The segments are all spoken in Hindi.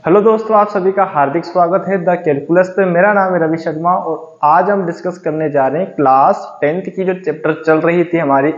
हेलो दोस्तों, आप सभी का हार्दिक स्वागत है द कैलकुलस पे। मेरा नाम है रवि शर्मा और आज हम डिस्कस करने जा रहे हैं क्लास 10th की जो चैप्टर चल रही थी हमारी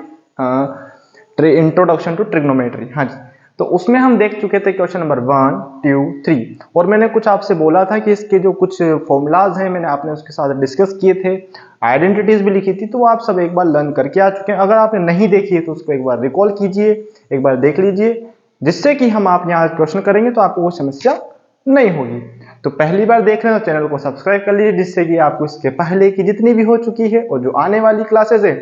इंट्रोडक्शन टू ट्रिग्नोमेट्री। हाँ जी, तो उसमें हम देख चुके थे क्वेश्चन नंबर 1, 2, 3 और मैंने कुछ आपसे बोला था कि इसके जो कुछ फॉर्मूलाज हैं मैंने आपने उसके साथ डिस्कस किए थे, आइडेंटिटीज भी लिखी थी, तो वो आप सब एक बार लर्न करके आ चुके हैं। अगर आपने नहीं देखी है तो उसको एक बार रिकॉल कीजिए, एक बार देख लीजिए, जिससे कि हम आप यहाँ क्वेश्चन करेंगे तो आपको वो समस्या नहीं होगी। तो पहली बार देख रहे हैं तो चैनल को सब्सक्राइब कर लीजिए, जिससे कि आपको इसके पहले की जितनी भी हो चुकी है और जो आने वाली क्लासेस है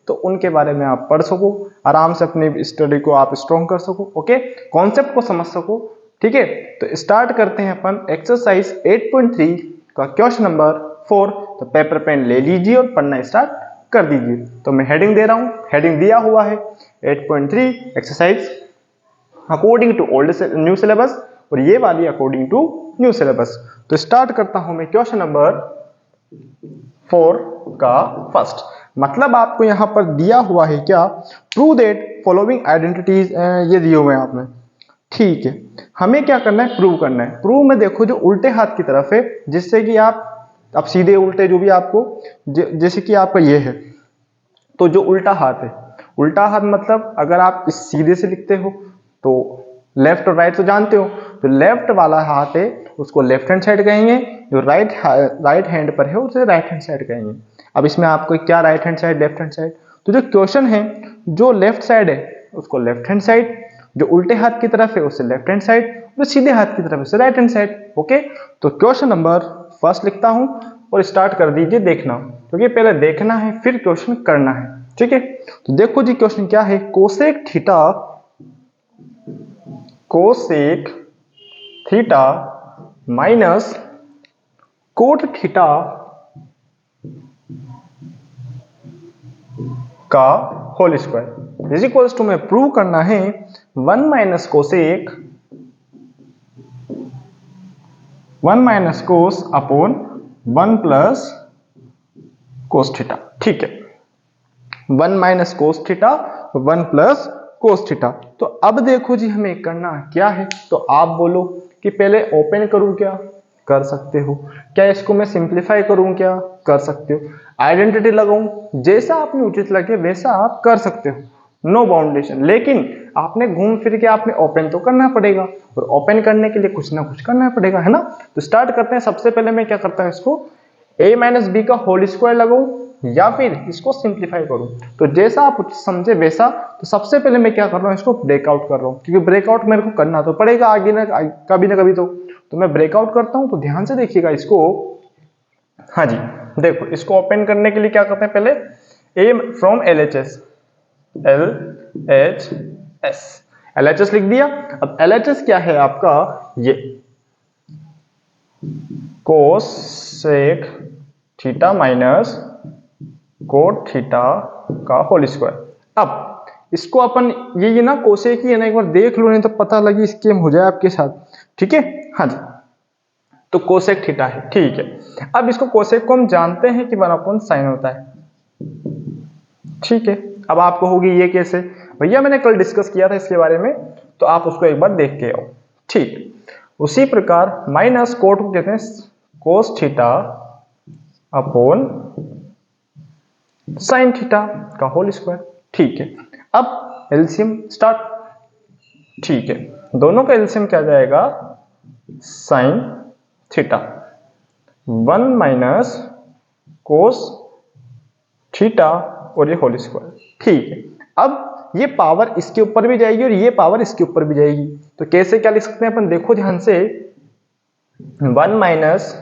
तो उनके बारे में आप पढ़ सको, आराम से अपनी स्टडी को आप स्ट्रॉन्ग कर सको, ओके, कॉन्सेप्ट को समझ सको। ठीक है, तो स्टार्ट करते हैं अपन एक्सरसाइज 8.3 का क्वेश्चन नंबर 4। तो पेपर पेन ले लीजिए और पढ़ना स्टार्ट कर दीजिए। तो मैं हेडिंग दे रहा हूं, हेडिंग दिया हुआ है 8.3 exercise according to old new syllabus और ये वाली अकॉर्डिंग टू न्यू सिलेबस। तो स्टार्ट करता हूं मैं क्वेश्चन नंबर 4 का फर्स्ट। मतलब आपको यहां पर दिया हुआ है क्या, प्रूव दैट फॉलोइंग आइडेंटिटीज, ये दिए हुए हैं आपने। ठीक है, हमें क्या करना है, प्रूव करना है। प्रूव में देखो जो उल्टे हाथ की तरफ है, जिससे कि आप अब सीधे उल्टे जो भी आपको जैसे कि आपका ये है, तो जो उल्टा हाथ है, उल्टा हाथ मतलब अगर आप इस सीधे से लिखते हो तो लेफ्ट और राइट तो जानते हो, तो लेफ्ट वाला हाथ है उसको लेफ्ट हैंड साइड कहेंगे, जो राइट हैंड पर है उसे राइट हैंड साइड कहेंगे। अब इसमें आपको क्या right hand side, left hand side, तो जो क्वेश्चन है जो लेफ्ट साइड है उसको लेफ्ट हैंड साइड, जो उल्टे हाथ की तरफ है उसे लेफ्ट हैंड साइड, जो सीधे हाथ की तरफ है उसे राइट हैंड साइड। ओके, तो क्वेश्चन नंबर फर्स्ट लिखता हूं और स्टार्ट कर दीजिए देखना, क्योंकि पहले देखना है फिर क्वेश्चन करना है। ठीक है, तो देखो जी क्वेश्चन क्या है, cosec theta, cosec theta minus cot theta का whole square is equals to, में प्रूव करना है 1 minus cosec 1 minus cos upon 1 plus cos theta. ठीक है, 1 minus cos theta 1 plus cos theta. तो अब देखो जी हमें करना क्या है, तो आप बोलो कि पहले ओपन करूं क्या, कर सकते हो। क्या इसको मैं सिंप्लीफाई करूं क्या, कर सकते हो। आइडेंटिटी लगाऊं, जैसा आपने उचित लगे वैसा आप कर सकते हो, नो बाउंडेशन। लेकिन आपने घूम फिर के आपने ओपन तो करना पड़ेगा, और ओपन करने के लिए कुछ ना कुछ करना पड़ेगा, है ना। तो स्टार्ट करते हैं। सबसे पहले मैं क्या करता हूं, इसको a माइनस बी का होल स्क्वायर लगाऊं या फिर इसको सिंप्लीफाई करूं, तो जैसा आप समझे वैसा। तो सबसे पहले मैं क्या कर रहा हूं, इसको ब्रेकआउट कर रहा हूं, क्योंकि ब्रेकआउट मेरे को करना तो पड़ेगा आगे ना कभी ना कभी। तो मैं ब्रेकआउट करता हूं, तो ध्यान से देखिएगा इसको। हाँ जी, देखो इसको ओपन करने के लिए क्या करते हैं, पहले a फ्रॉम LHS, LHS लिख दिया। अब LHS क्या है आपका, ये cosec theta minus cot theta का होल स्क्वायर। अब इसको अपन ये ना कोसेक ही है ना, एक बार देख लो, नहीं तो पता लगी स्केम हो जाए आपके साथ। ठीक है, हाँ जी, तो कोसेक थीटा है। ठीक है, अब इसको कोसेक को हम जानते हैं कि 1/sin होता है। ठीक है, अब आपको होगी ये कैसे, भैया मैंने कल डिस्कस किया था इसके बारे में, तो आप उसको एक बार देख के आओ। ठीक, उसी प्रकार माइनस कोट को कहते हैं cos theta upon sine theta का होल स्क्वायर। ठीक है, अब एलसीएम स्टार्ट। ठीक है, दोनों का एलसीएम क्या जाएगा, sign theta 1 minus cos theta और ये होल स्क्वायर। ठीक है, अब ये पावर इसके ऊपर भी जाएगी और ये पावर इसके ऊपर भी जाएगी, तो कैसे क्या लिख सकते हैं अपन, देखो ध्यान से, 1 माइनस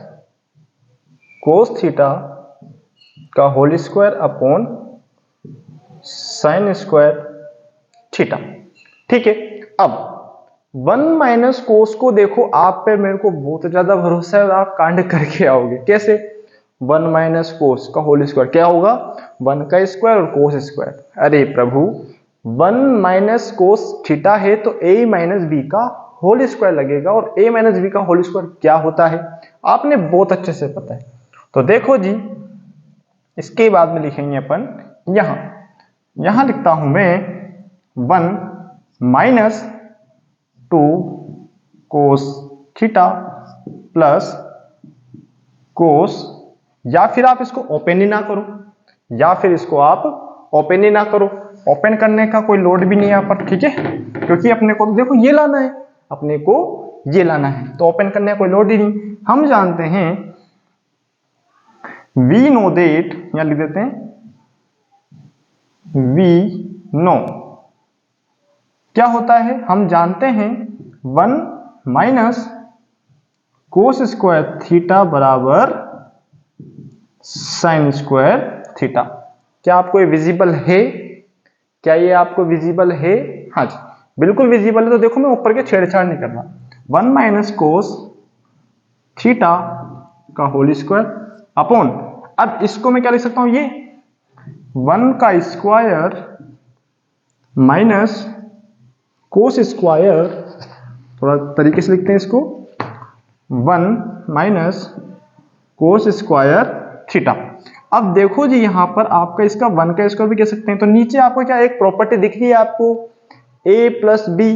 कोस थीटा का whole square upon sine square theta. ठीक है, अब 1 माइनस कोस को देखो, आप पे मेरे को बहुत ज्यादा भरोसा है, आप कांड करके आओगे। कैसे, 1 माइनस कोस का होल स्क्वायर क्या होगा, 1 का स्क्वायर और कोस स्क्वायर। अरे प्रभु, 1 माइनस कोस थीटा है तो a माइनस बी का होल स्क्वायर लगेगा, और a माइनस बी का होल स्क्वायर क्या होता है आपने बहुत अच्छे से पता है। तो देखो जी, इसके बाद में लिखेंगे अपन यहां लिखता हूं मैं 1 माइनस 2 कोस थीटा प्लस कोस, या फिर आप इसको ओपन ही ना करो, या फिर इसको आप ओपन ही ना करो। ओपन करने का कोई लोड भी नहीं है यहाँ पर, ठीक है, क्योंकि अपने को तो देखो ये लाना है, अपने को ये लाना है, तो ओपन करने का कोई लोड ही नहीं। हम जानते हैं वी नो दैट, यहां लिख देते हैं वी नो, क्या होता है हम जानते हैं 1 माइनस कोस स्क्वायर थीटा बराबर साइन स्क्वायर थीटा। क्या आपको ये विजिबल है? क्या ये आपको विजिबल है? हाँ जी बिल्कुल विजिबल है। तो देखो मैं ऊपर के छेड़छाड़ नहीं कर रहा, 1 माइनस कोस थीटा का होल स्क्वायर अपॉन, अब इसको मैं क्या लिख सकता हूं, ये 1 का स्क्वायर माइनस कोस स्क्वायर, थोड़ा तरीके से लिखते हैं इसको, 1 माइनस कोस स्क्वायर थीटा। अब देखो जी यहां पर आपका इसका 1 का स्क्वायर भी कह सकते हैं, तो नीचे आपको क्या एक प्रॉपर्टी दिख रही है आपको, a plus B,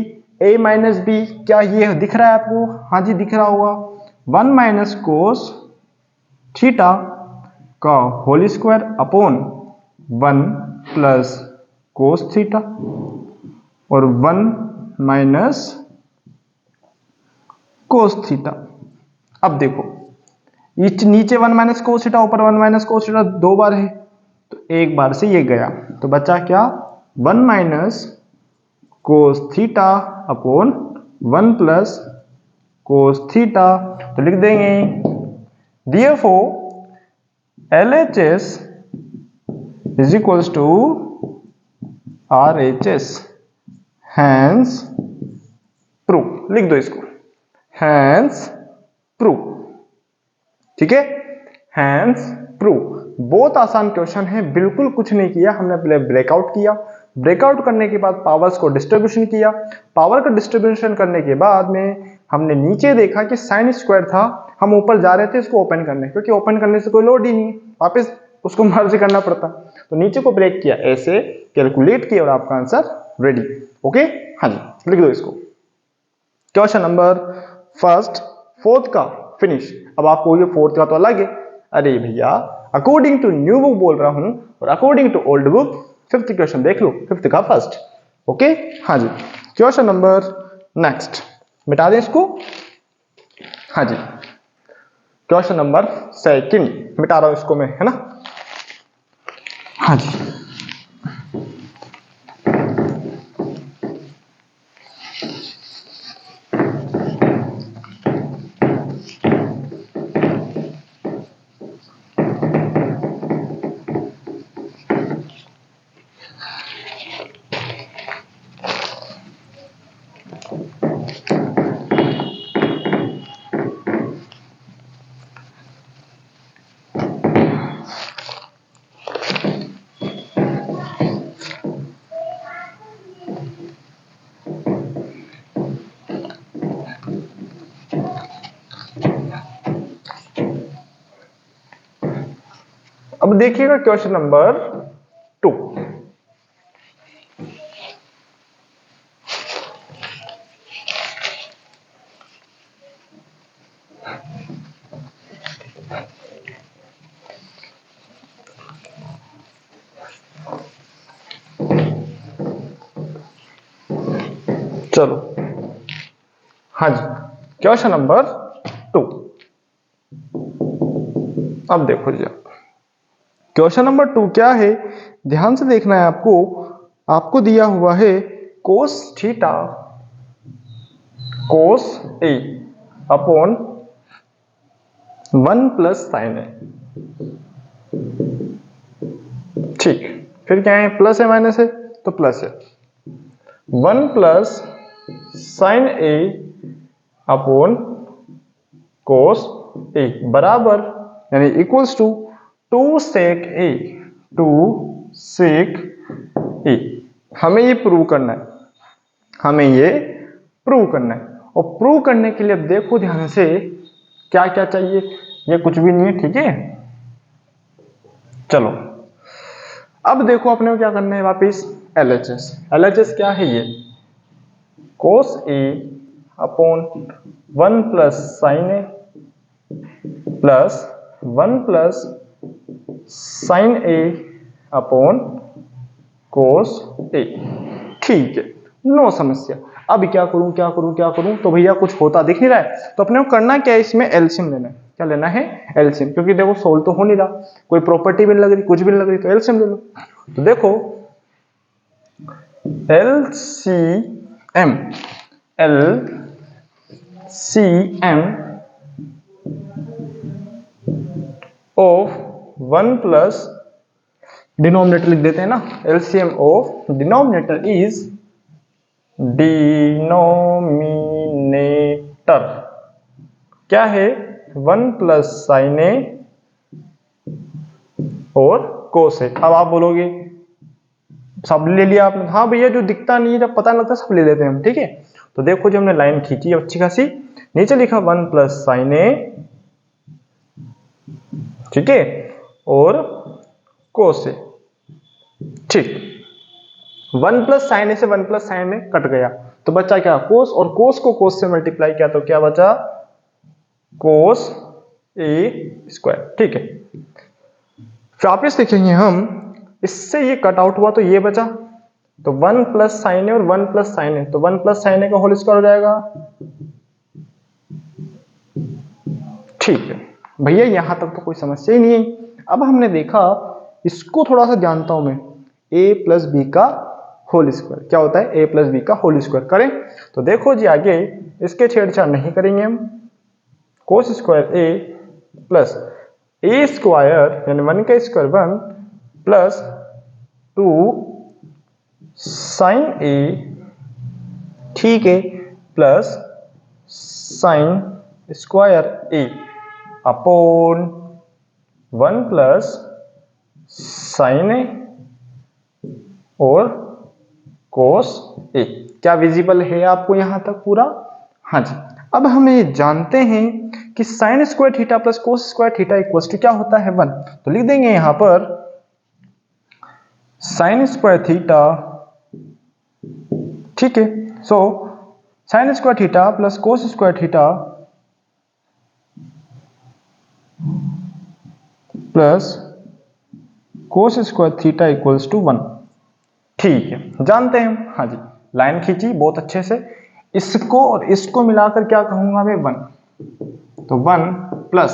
a minus B, क्या ये दिख रहा है आपको? हाँ जी दिख रहा होगा। 1 माइनस कोस थीटा का whole square upon 1 plus cos theta और 1 माइनस कोस थीटा। अब देखो नीचे 1 माइनस कोस थीटा, ऊपर 1 माइनस कोस थीटा, 2 बार है, तो एक बार से ये गया, तो बचा क्या, 1 minus cos theta upon 1 plus cos theta. तो लिख देंगे therefore LHS is equals to RHS, hence proof। लिख दो इसको, hence proof, ठीक है, hence proof। बहुत आसान क्वेश्चन है, बिल्कुल कुछ नहीं किया हमने, पहले ब्रेकआउट किया, ब्रेकआउट करने के बाद पावर्स को डिस्ट्रीब्यूशन किया, पावर का डिस्ट्रीब्यूशन करने के बाद में हमने नीचे देखा कि साइन स्क्वायर था, हम ऊपर जा रहे थे इसको ओपन करने, क्योंकि ओपन करने से कोई लोड ही नहीं है, वापस उसको मर्ज करना पड़ता, तो नीचे को ब्रेक किया, ऐसे कैलकुलेट किया और आपका आंसर रेडी। ओके हाँ जी लिख दो इसको। क्वेश्चन नंबर फर्स्ट, फोर्थ का फिनिश। अब आपको ये फोर्थ का तो अलग है, अरे भैया अकॉर्डिंग टू न्यू बुक बोल रहा हूं और according to old book fifth question देख लो, फिफ्थ का फर्स्ट। ओके हाँ जी क्वेश्चन नंबर नेक्स्ट, मिटा दें इसको, हाँ जी क्वेश्चन नंबर सेकंड, मिटा रहा हूं इसको मैं, है ना, हाँ जी अब देखिएगा क्वेश्चन नंबर 2। चलो हाँ जी क्वेश्चन नंबर 2, अब देखो जी क्वेश्चन नंबर 2 क्या है, ध्यान से देखना है आपको। आपको दिया हुआ है कोस थीटा कोस ए अपॉन 1 प्लस साइन ए, ठीक, फिर क्या है, प्लस है माइनस है, तो प्लस है, 1 प्लस साइन ए अपॉन कोस ए बराबर यानी इक्वल्स टू 2 सेक ए, 2 सेक ए। हमें ये प्रूव करना है, हमें ये प्रूव करना है, और प्रूव करने के लिए अब देखो ध्यान से क्या क्या चाहिए, ये कुछ भी नहीं है, ठीक है। चलो अब देखो अपने को क्या करना है, वापिस LHS। LHS क्या है, ये कोस ए upon 1 plus sine A plus 1 plus sine A upon cos A. ठीक है, नो समस्या। अब क्या करूं क्या करूं क्या करूं, तो भैया कुछ होता दिख नहीं रहा है, तो अपने को करना क्या है, इसमें एलसीएम लेना है। क्या लेना है? एलसीएम, क्योंकि देखो सोल्व तो हो नहीं रहा, कोई प्रॉपर्टी भी नहीं लग रही, कुछ भी नहीं लग रही, तो एलसीएम ले लो। तो देखो एलसीएम ऑफ 1 प्लस डिनोमिनेटर लिख देते हैं ना, LCM of denominator is denominator क्या है? 1 प्लस साइन ए और कोस ए। अब आप बोलोगे सब ले लिया आपने, हाँ भैया जो दिखता नहीं है, जब पता नहीं लगता सब ले लेते हैं हम, ठीक है। तो देखो जो हमने लाइन खींची है अच्छी खासी, नीचे लिखा 1 प्लस साइन ए, ठीक है, और कोस ए। ठीक, 1 प्लस साइन ए से 1 प्लस साइन ए कट गया, तो बचा क्या? कोस, और कोस को कोस से मल्टीप्लाई किया तो क्या बचा? कोस ए स्क्वायर। ठीक है, वापिस लिखेंगे हम, इससे ये कट आउट हुआ तो ये बचा, तो 1 प्लस साइन ए और 1 प्लस साइन ए, तो 1 प्लस साइन ए का होल स्क्वायर हो जाएगा। ठीक है भैया, यहां तक तो कोई समस्या ही नहीं है। अब हमने देखा, इसको थोड़ा सा जानता हूं मैं, a प्लस बी का होल स्क्वायर क्या होता है? a प्लस बी का होल स्क्वायर करें, तो देखो जी आगे इसके छेड़छाड़ नहीं करेंगे हम। Cos square a plus a square यानी 1 का स्क्वायर 1 प्लस 2 साइन a, ठीक है, plus sine square a upon 1 plus sine A और कोस ए। क्या विजिबल है आपको यहां तक पूरा? हाँ जी। अब हम ये जानते हैं कि sine square theta plus cos square theta equal to क्या होता है? 1। तो लिख देंगे यहां पर साइन स्क्वायर थीटा, ठीक है, so sine square theta plus cos square theta plus cos square theta equals to 1। ठीक है, जानते हैं हम। हाँ जी, लाइन खींची बहुत अच्छे से, इसको और इसको मिलाकर क्या कहूंगा मैं? 1। तो 1 प्लस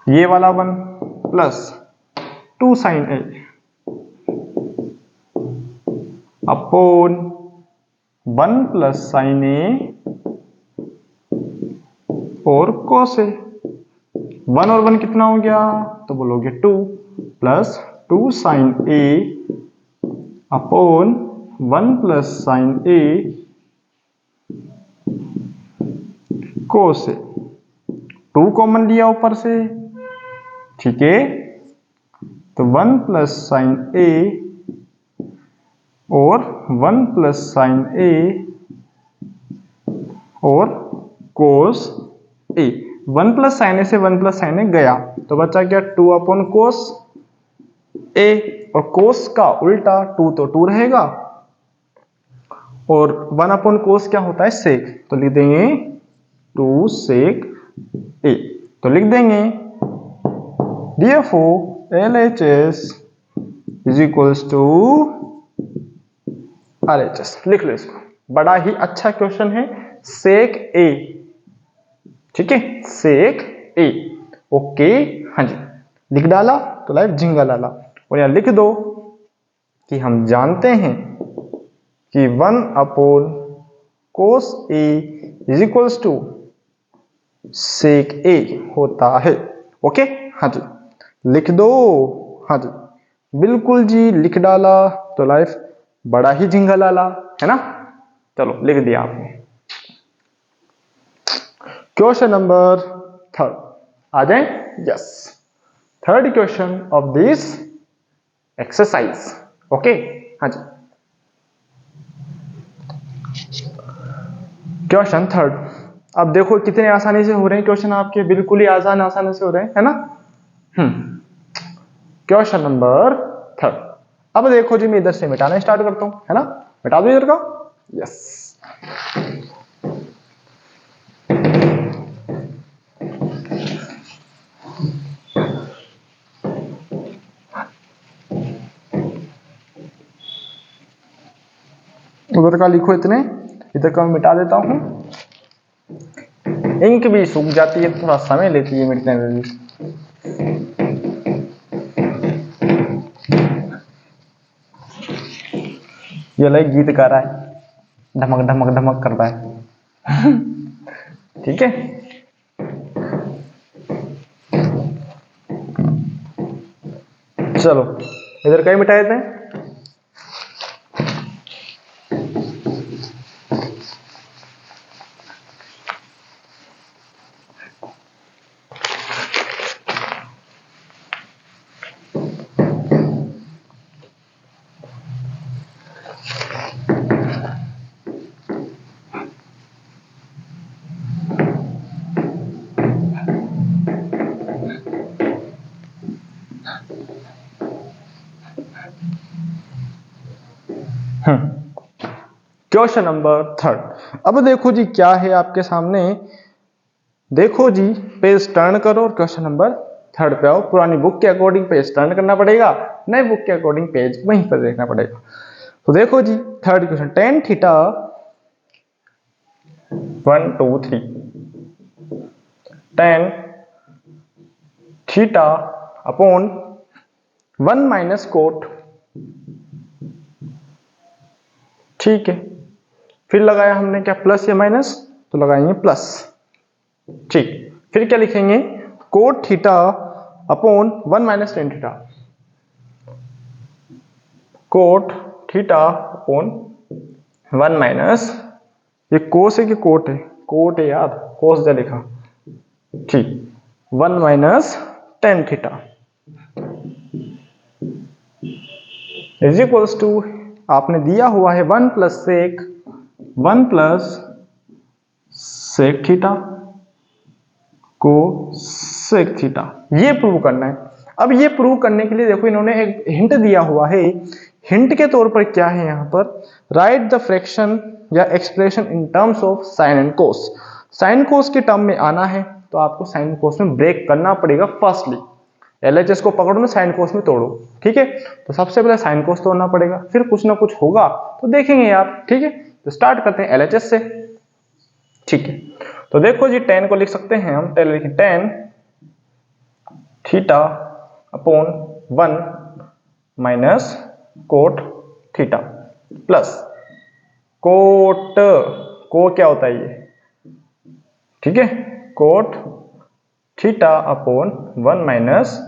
ये वाला 1 plus 2 sine A upon 1 plus sine A और कोस ए। 1 और 1 कितना हो गया? तो बोलोगे 2 प्लस 2 साइन ए अपॉन 1 प्लस साइन ए कोस ए। 2 कॉमन लिया ऊपर से, ठीक है, तो 1 प्लस साइन ए और 1 प्लस साइन ए और कोस ए। 1 प्लस साइन ए से 1 प्लस साइन ए गया, तो बचा क्या? 2 अपॉन कोस ए, और कोस का उल्टा 2 तो 2 रहेगा, और 1 अपॉन कोस क्या होता है? सेक, तो लिख देंगे 2 सेक ए। तो लिख देंगे therefore LHS is equals to RHS। लिख लो इसको, बड़ा ही अच्छा क्वेश्चन है, सेक ए, ठीक है, सेक ए। ओके, हाँ जी, लिख डाला तो लाइफ झिंगा लाला। और यहां लिख दो कि हम जानते हैं कि 1 upon cos A is equals to sec A होता है। ओके, हाँ जी, लिख दो। हाँ जी, बिल्कुल जी, लिख डाला तो लाइफ बड़ा ही झिंगा लाला, है ना। चलो लिख दिया आपने। क्वेश्चन नंबर 3 आ जाए। Yes, third question of this exercise. Okay, हाँ जी, क्वेश्चन 3। अब देखो कितने आसानी से हो रहे हैं क्वेश्चन आपके, बिल्कुल ही आसानी से हो रहे हैं, है ना। Question number 3। अब देखो जी, मैं इधर से मिटाना स्टार्ट करता हूं, है ना। मिटा दो इधर का। यस, उधर का लिखो इतने, इधर का मैं मिटा देता हूँ। इंक भी सूख जाती है, थोड़ा समय लेती है मिटने में भी। ये लाइक गीत गा रहा है, ढमक ढमक ढमक कर रहा है। ठीक है, चलो इधर का ही मिटा देते हैं। Question number 3। अब देखो जी क्या है आपके सामने, देखो जी पेज टर्न करो और क्वेश्चन नंबर 3 पे आओ। पुरानी बुक के अकॉर्डिंग पेज टर्न करना पड़ेगा, नई बुक के अकॉर्डिंग पेज वहीं पर देखना पड़ेगा। तो देखो जी third question, tan theta 1 2 3 tan theta upon 1 minus cot, ठीक है। फिर लगाया हमने क्या, प्लस या माइनस, तो लगाएंगे प्लस, ठीक। फिर क्या लिखेंगे, cot theta upon 1 minus tan theta, cot theta upon 1 minus, ये कोस है कि कोट है, कोट है यार, कोस जा लिखा, ठीक, 1 minus tan theta is equals to, आपने दिया हुआ है 1 plus sec, 1 plus sec theta को सेक थीटा, ये प्रूव करना है। अब ये प्रूव करने के लिए देखो इन्होंने एक हिंट दिया हुआ है, हिंट के तौर पर क्या है यहाँ पर, राइट द फ्रैक्शन या expression in terms of sine and cos. Sine cos के टर्म में आना है तो आपको साइन कोस में ब्रेक करना पड़ेगा। फर्स्टली एलएचएस को पकड़ो ना, साइन कोस में तोड़ो, ठीक है। तो सबसे पहले साइन कोस तोड़ना पड़ेगा, फिर कुछ ना कुछ होगा तो देखेंगे यार, ठीक है। तो स्टार्ट करते हैं एलएचएस से, ठीक है। तो देखो जी टेन को लिख सकते हैं हम, पहले लिखें ten theta upon 1 minus cot theta plus coat, को क्या होता है ये, ठीक है, cot theta upon 1 minus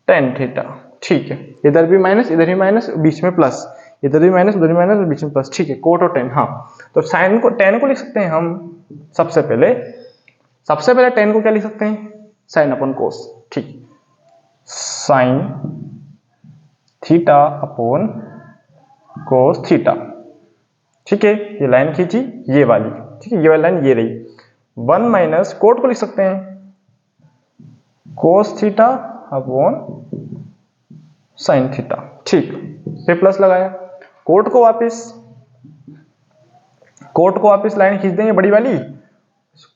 tan theta, ठीक है। इधर भी माइनस, इधर भी माइनस, बीच में प्लस, इधर भी माइनस, उधर भी माइनस और बीच में प्लस, ठीक है। कोट और टेन, हाँ। तो साइन को, टेन को लिख सकते हैं हम सबसे पहले टेन को क्या लिख सकते हैं, साइन अपॉन कोस, ठीक, sign theta upon cos theta, ठीक है। ये लाइन खींची, ये वाली, ठीक है, ये वाली लाइन ये रही। 1 माइनस कोट को लिख सकते हैं cos theta upon sine theta, ठीक। फिर प्लस लगाया, कोट को वापस लाइन खींच देंगे बड़ी वाली,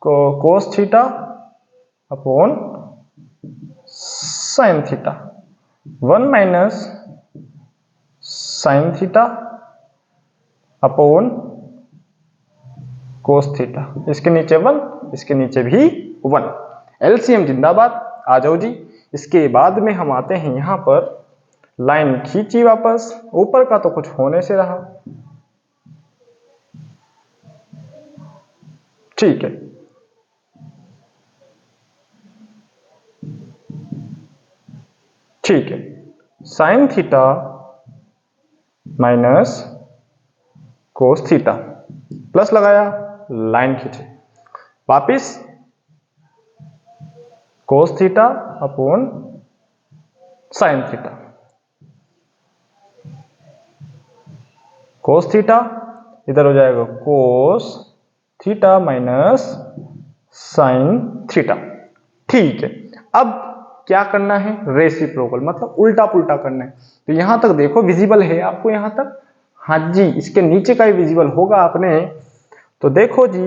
cos theta upon sine theta, 1 minus sine theta upon cos theta, इसके नीचे 1, इसके नीचे भी 1, एलसीएम जिंदाबाद। आ जाओ जी, इसके बाद में हम आते हैं यहां पर, लाइन खींची वापस, ऊपर का तो कुछ होने से रहा, ठीक है। ठीक है, sign theta minus cos theta, plus लगाया, लाइन खींचे, वापिस cos theta upon sine theta, cos theta इधर हो जाएगा cos theta minus sine theta, ठीक है। अब क्या करना है, रेसिप्रोकल, मतलब उल्टा पुल्टा करना है। तो यहां तक देखो विजिबल है आपको यहां तक, हाँ जी, इसके नीचे का ही विजिबल होगा आपने। तो देखो जी,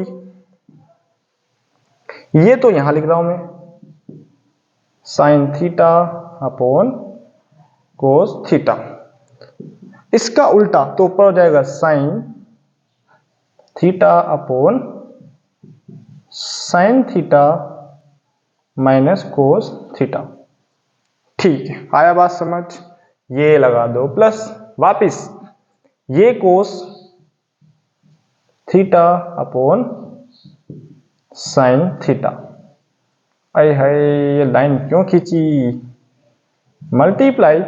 ये तो यहां लिख रहा हूं मैं, sign theta upon cos theta, इसका उल्टा तो ऊपर हो जाएगा sign theta upon sine theta minus cos theta. ठीक है, आया बात समझ? ये लगा दो प्लस, वापिस ये cos theta upon sine theta. अरे है ये लाइन क्यों खींची? मल्टीप्लाई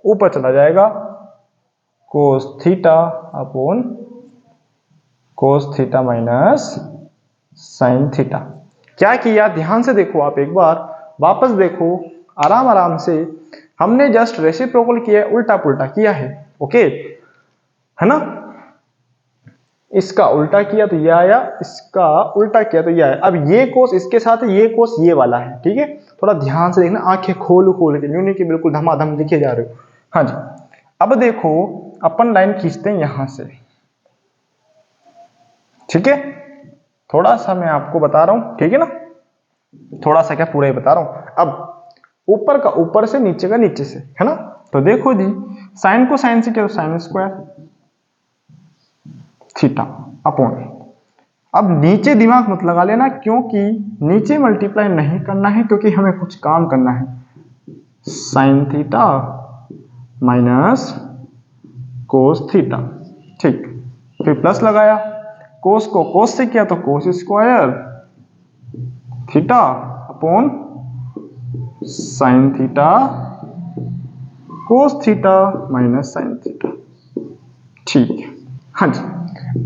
ऊपर चला जाएगा cos theta upon cos theta minus sine theta. क्या किया ध्यान से देखो, आप एक बार वापस देखो आराम आराम से। हमने जस्ट रेसिप्रोकल किया है, उल्टा पुल्टा किया है, ओके है ना। इसका उल्टा किया तो ये आया, इसका उल्टा किया तो ये आया। अब ये कोस इसके साथ है, ये कोस ये वाला है, ठीक है। थोड़ा ध्यान से देखना, आंखें खोल खोल के, यूं नहीं कि बिल्कुल धमाधम लिखे जा रहे हो। हाँ जी, अब देखो अपन लाइन खींचते हैं यहां से, ठीक है। थोड़ा सा मैं आपको बता रहा हूं, ठीक है ना, थोड़ा सा क्या पूरा ही बता रहा हूं। अब ऊपर का ऊपर से, नीचे का नीचे से, है ना। तो देखो जी, साइन को साइन से क्या, साइन स्क्वायर थीटा अपॉन, अब नीचे दिमाग मत लगा लेना, क्योंकि नीचे मल्टीप्लाई नहीं करना है, क्योंकि हमें कुछ काम करना है। Sign theta minus cos theta, ठीक। फिर प्लस लगाया, कोस को कोस से किया तो कोस square theta upon sine theta cos theta minus sine theta, ठीक है। हाँ जी,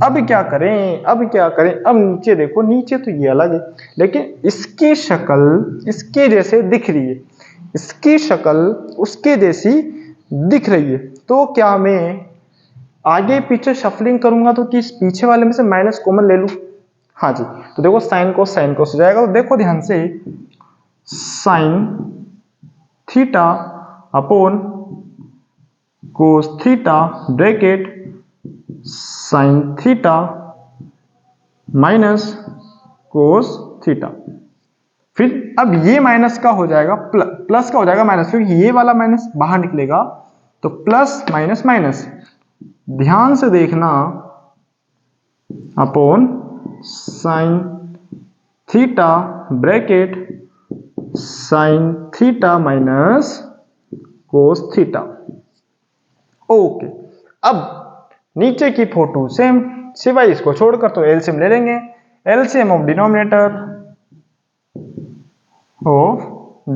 अब क्या करें, अब क्या करें, अब नीचे देखो, नीचे तो ये अलग है, लेकिन इसकी शक्ल इसके जैसे दिख रही है, इसकी शक्ल उसके जैसी दिख रही है। तो क्या मैं आगे पीछे शफलिंग करूंगा तो किस पीछे वाले में से माइनस कॉमन ले लूं? हाँ जी, तो देखो साइन कोस हो जाएगा। तो देखो ध्यान से, sign theta upon cos theta bracket sign theta minus cos theta. फिर अब ये माइनस का हो जाएगा प्लस का हो जाएगा माइनस, क्योंकि ये वाला माइनस बाहर निकलेगा, तो प्लस माइनस माइनस, ध्यान से देखना, upon sine theta bracket sign theta minus cos theta, okay. अब नीचे की फोटो सेम, सिवाय इसको छोड़कर तो एलसीएम ले लेंगे। LCM of denominator of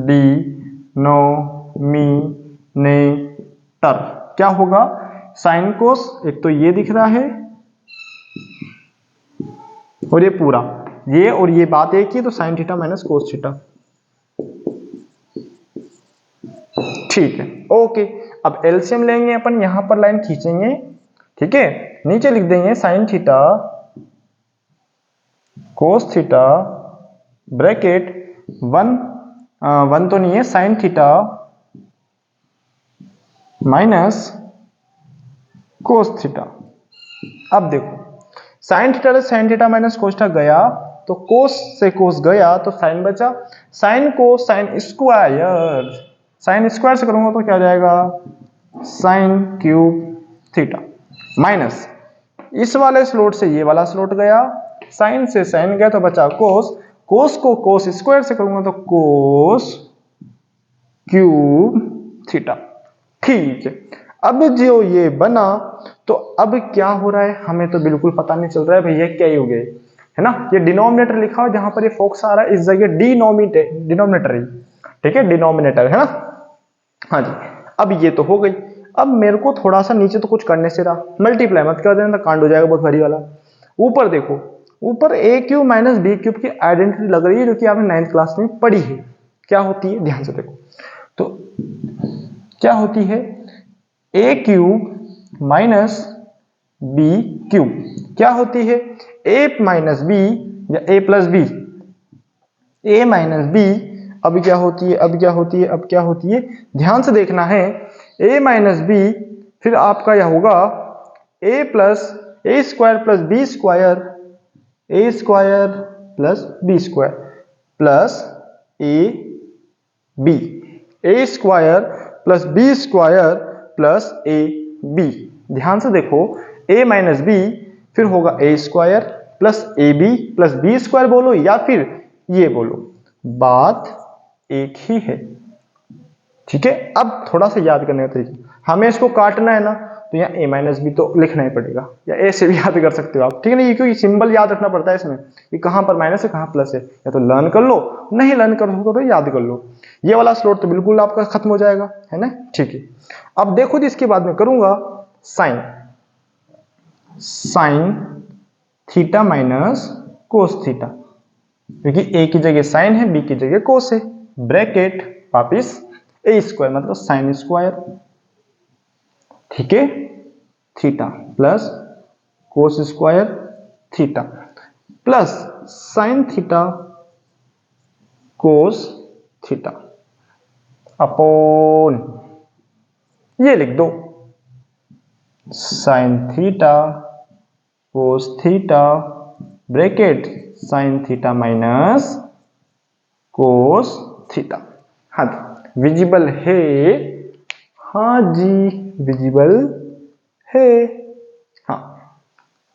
denominator क्या होगा? साइन कोस, एक तो ये दिख रहा है और ये पूरा, ये और ये बात एक ही, तो sign theta minus cos theta, ठीक है, ओके। अब एलसीएम लेंगे अपन, यहां पर लाइन खींचेंगे, ठीक है। नीचे लिख देंगे sine theta cos theta bracket one तो नहीं है, sign theta minus cos theta. अब देखो साइन थीटा से sign theta minus cos theta गया, तो कोस से कोस गया तो साइन बचा, साइन को साइन स्क्वायर, साइन स्क्वायर से करूंगा तो क्या जाएगा? साइन क्यूब थीटा माइनस इस वाले स्लॉट से ये वाला स्लॉट गया, साइन से साइन गया तो बचा कोस, कोस को कोस स्क्वायर से करूंगा तो कोस क्यूब थीटा, ठीक है। अब जो ये बना, तो अब क्या हो रहा है हमें तो बिल्कुल पता नहीं चल रहा है भैया क्या ही हो गया, है ना। ये डिनोमिनेटर लिखा हुआ, जहां पर ये फोकस आ रहा है इस जगह डिनोमिनेटर ही, ठीक है, डिनोमिनेटर है ना। हाँ जी, अब ये तो हो गई। अब मेरे को थोड़ा सा नीचे तो कुछ करने से रहा, मल्टीप्लाई मत कर देना, कांड हो जाएगा बहुत भारी वाला। ऊपर देखो, ऊपर ए क्यूब माइनस बी क्यूब की आइडेंटिटी लग रही है, जो कि आपने 9th क्लास में पढ़ी है। क्या होती है ध्यान से देखो, तो क्या होती है? ए क्यूब माइनस बी क्यूब क्या होती है? ए माइनस बी या ए plus B, A minus B. अब क्या होती है, अब क्या होती है, अब क्या होती है, ध्यान से देखना है। ए माइनस बी, फिर आपका यह होगा A plus A square plus B square, A square plus B square plus A B, A square plus B square plus A B. ध्यान से देखो, a माइनस बी, फिर होगा A square plus A B plus B square बोलो या फिर ये बोलो, बात एक ही है। ठीक है, अब थोड़ा सा याद करने का तरीका, हमें इसको काटना है ना, तो यहाँ a माइनस बी तो लिखना ही पड़ेगा, या a से भी याद कर सकते हो आप, ठीक है ना, ये क्योंकि सिंबल याद रखना पड़ता है इसमें कि कहाँ पर माइनस है कहाँ प्लस है, या तो लर्न कर लो, नहीं लर्न कर तो याद कर लो। ये वाला स्लॉट तो बिल्कुल आपका खत्म हो जाएगा, है ना। ठीक है, अब देखो जी, इसके बाद में करूंगा sign theta minus cos theta, क्योंकि a की जगह साइन है, b की जगह कोस है, ब्रैकेट वापिस ए स्क्वायर मतलब साइन स्क्वायर, ठीक है, theta plus cos square theta plus sine theta cos theta upon ये लिख दो sine theta cos theta bracket sign theta minus cos theta. हाँ विजिबल है, हाँ जी विजिबल है, हाँ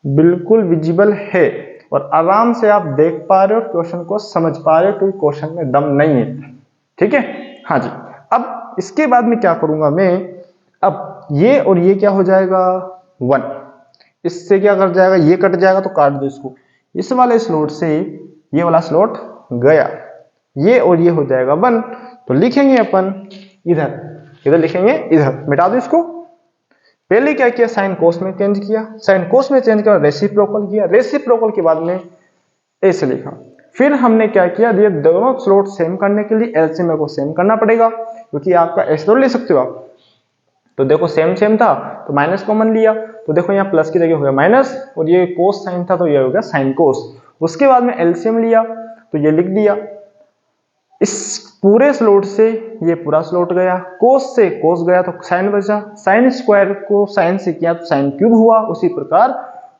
बिल्कुल विजिबल है, और आराम से आप देख पा रहे हो, क्वेश्चन को समझ पा रहे हो, क्योंकि क्वेश्चन में दम नहीं है। ठीक है, हाँ जी। अब इसके बाद में क्या करूंगा मैं, अब ये और ये क्या हो जाएगा 1, इससे क्या कर जाएगा, ये कट जाएगा तो काट दो इसको, इस वाले स्लॉट से ये वाला स्लॉट गया, ये और ये हो जाएगा 1, तो लिखेंगे अपन इधर लिखेंगे, इधर मिटा दो इसको। पहले क्या किया, साइन कोस में चेंज किया, साइन कोस में चेंज किया, रेसिप्रोकल किया, रेसिप्रोकल के बाद में ऐसे लिखा। फिर हमने क्या किया, ये दोनों स्लॉट सेम करने के लिए एलसीएम को सेम करना पड़ेगा, क्योंकि आपका ऐसे तो ले सकते हो आप, तो देखो सेम सेम था तो माइनस कॉमन लिया, तो देखो यहाँ प्लस की जगह हो गया माइनस, और ये कोस साइन था तो ये हो गया साइन कोस। उसके बाद में एलसीएम लिया तो ये लिख दिया, इस पूरे स्लॉट से ये पूरा स्लॉट गया, कोस से कोस गया तो साइन बचा, साइन स्क्वायर को साइन से किया तो साइन क्यूब हुआ, उसी प्रकार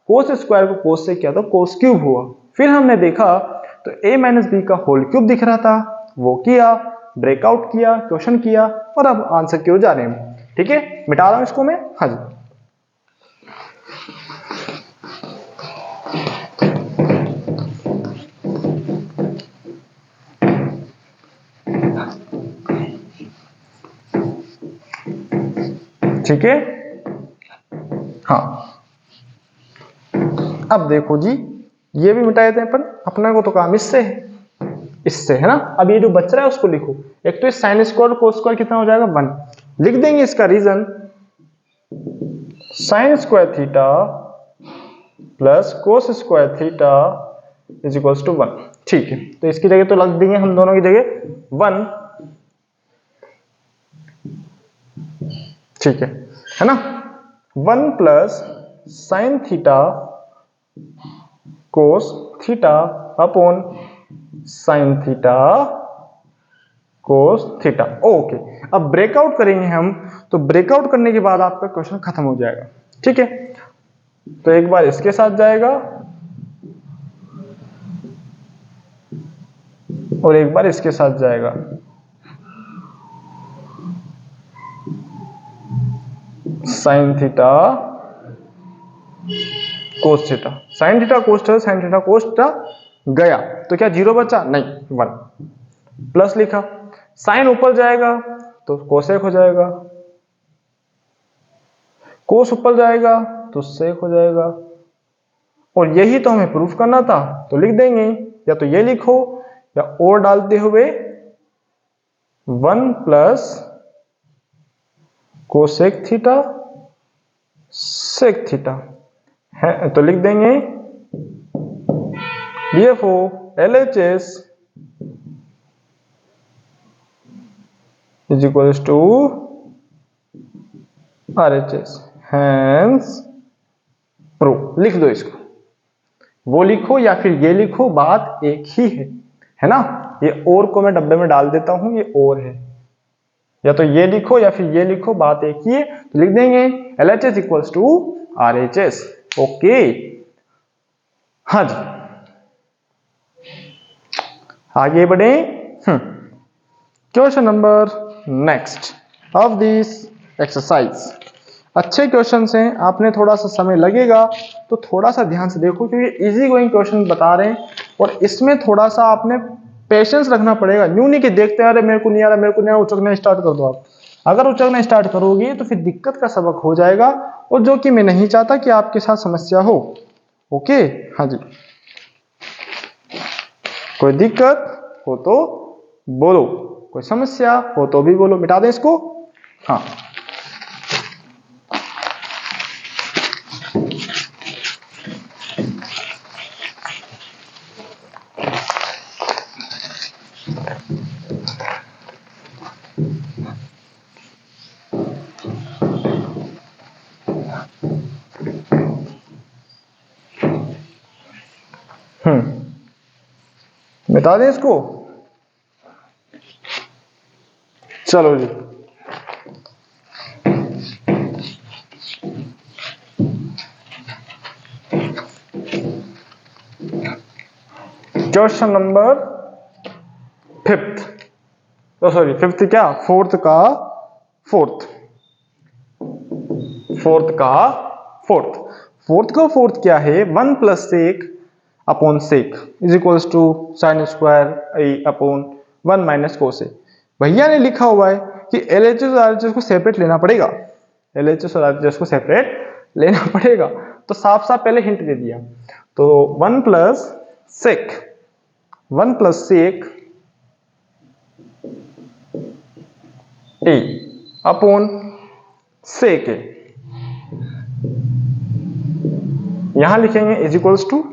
कोस स्क्वायर को कोस से किया तो कोस क्यूब हुआ। फिर हमने देखा तो a माइनस बी का होल क्यूब दिख रहा था, वो किया, ब्रेकआउट किया, क्वेश्चन किया, और अब आंसर की ओर जा रहे हैं। ठीक है, मिटा रहा हूं इसको मैं, हाँ जी। ठीक है, हाँ अब देखो जी, ये भी मिटाए थे अपन, अपना को तो काम इससे है ना। अब ये जो बच रहा है उसको लिखो, एक तो इस साइन स्क्वायर कोस स्क्वायर कितना हो जाएगा 1, लिख देंगे इसका reason, sine square theta plus cos square theta is equals to 1। ठीक है, तो इसकी जगह तो लग देंगे हम दोनों की जगह 1, ठीक है ना, 1 plus sine theta cos theta upon sine theta cos theta. Okay, अब ब्रेकआउट करेंगे हम, तो ब्रेकआउट करने के बाद आपका क्वेश्चन खत्म हो जाएगा। ठीक है, तो एक बार इसके साथ जाएगा और एक बार इसके साथ जाएगा, sine theta cos theta, sine theta cos theta, sine theta cos theta गया, तो क्या 0 बचा, नहीं 1, प्लस लिखा, साइन ऊपर जाएगा तो कोसेक हो जाएगा, कोस ऊपर जाएगा तो सेक हो जाएगा, और यही तो हमें प्रूफ करना था, तो लिख देंगे, या तो ये लिखो या और डालते हुए 1 plus cosec theta sec theta है, तो लिख देंगे LHS is equals to RHS, hence proof. लिख दो इसको, वो लिखो या फिर ये लिखो, बात एक ही है ना। ये और को मैं डब्बे में डाल देता हूं, ये और है, या तो ये लिखो या फिर ये लिखो, बात एक ही है, तो लिख देंगे LHS equals to RHS। Okay, हाँ जी, आगे बढ़े। Question number next of this exercise. अच्छे क्वेश्चंस हैं, आपने थोड़ा सा समय लगेगा तो थोड़ा सा ध्यान से देखो, क्योंकि इजी गोइंग क्वेश्चन बता रहे हैं और इसमें थोड़ा सा आपने पेशेंस रखना पड़ेगा। यूं नहीं कि देखते अरे मेरे को नहीं आ रहा, मेरे को नहीं आ रहा, उचकना स्टार्ट कर दो आप। अगर उचकना स्टार्ट करोगे तो फिर दिक्कत का सबक हो जाएगा, और जो कि मैं नहीं चाहता कि आपके साथ समस्या हो। ओके, हाँ जी, कोई दिक्कत हो तो बोलो, कोई समस्या हो तो भी बोलो, मिटा दें इसको। हाँ, मिटा दें इसको। चलो जी, question number fifth, sorry fifth क्या, फोर्थ का फोर्थ, फोर्थ क्या है, 1 plus sec upon sec is equals to sine square A upon 1 minus cos A. भैया ने लिखा हुआ है कि एलएचएस और आरएचएस को सेपरेट लेना पड़ेगा, एलएचएस और आरएचएस को सेपरेट लेना पड़ेगा, तो साफ साफ पहले हिंट दे दिया। तो 1 plus sec A upon sec A, यहां लिखेंगे is equals to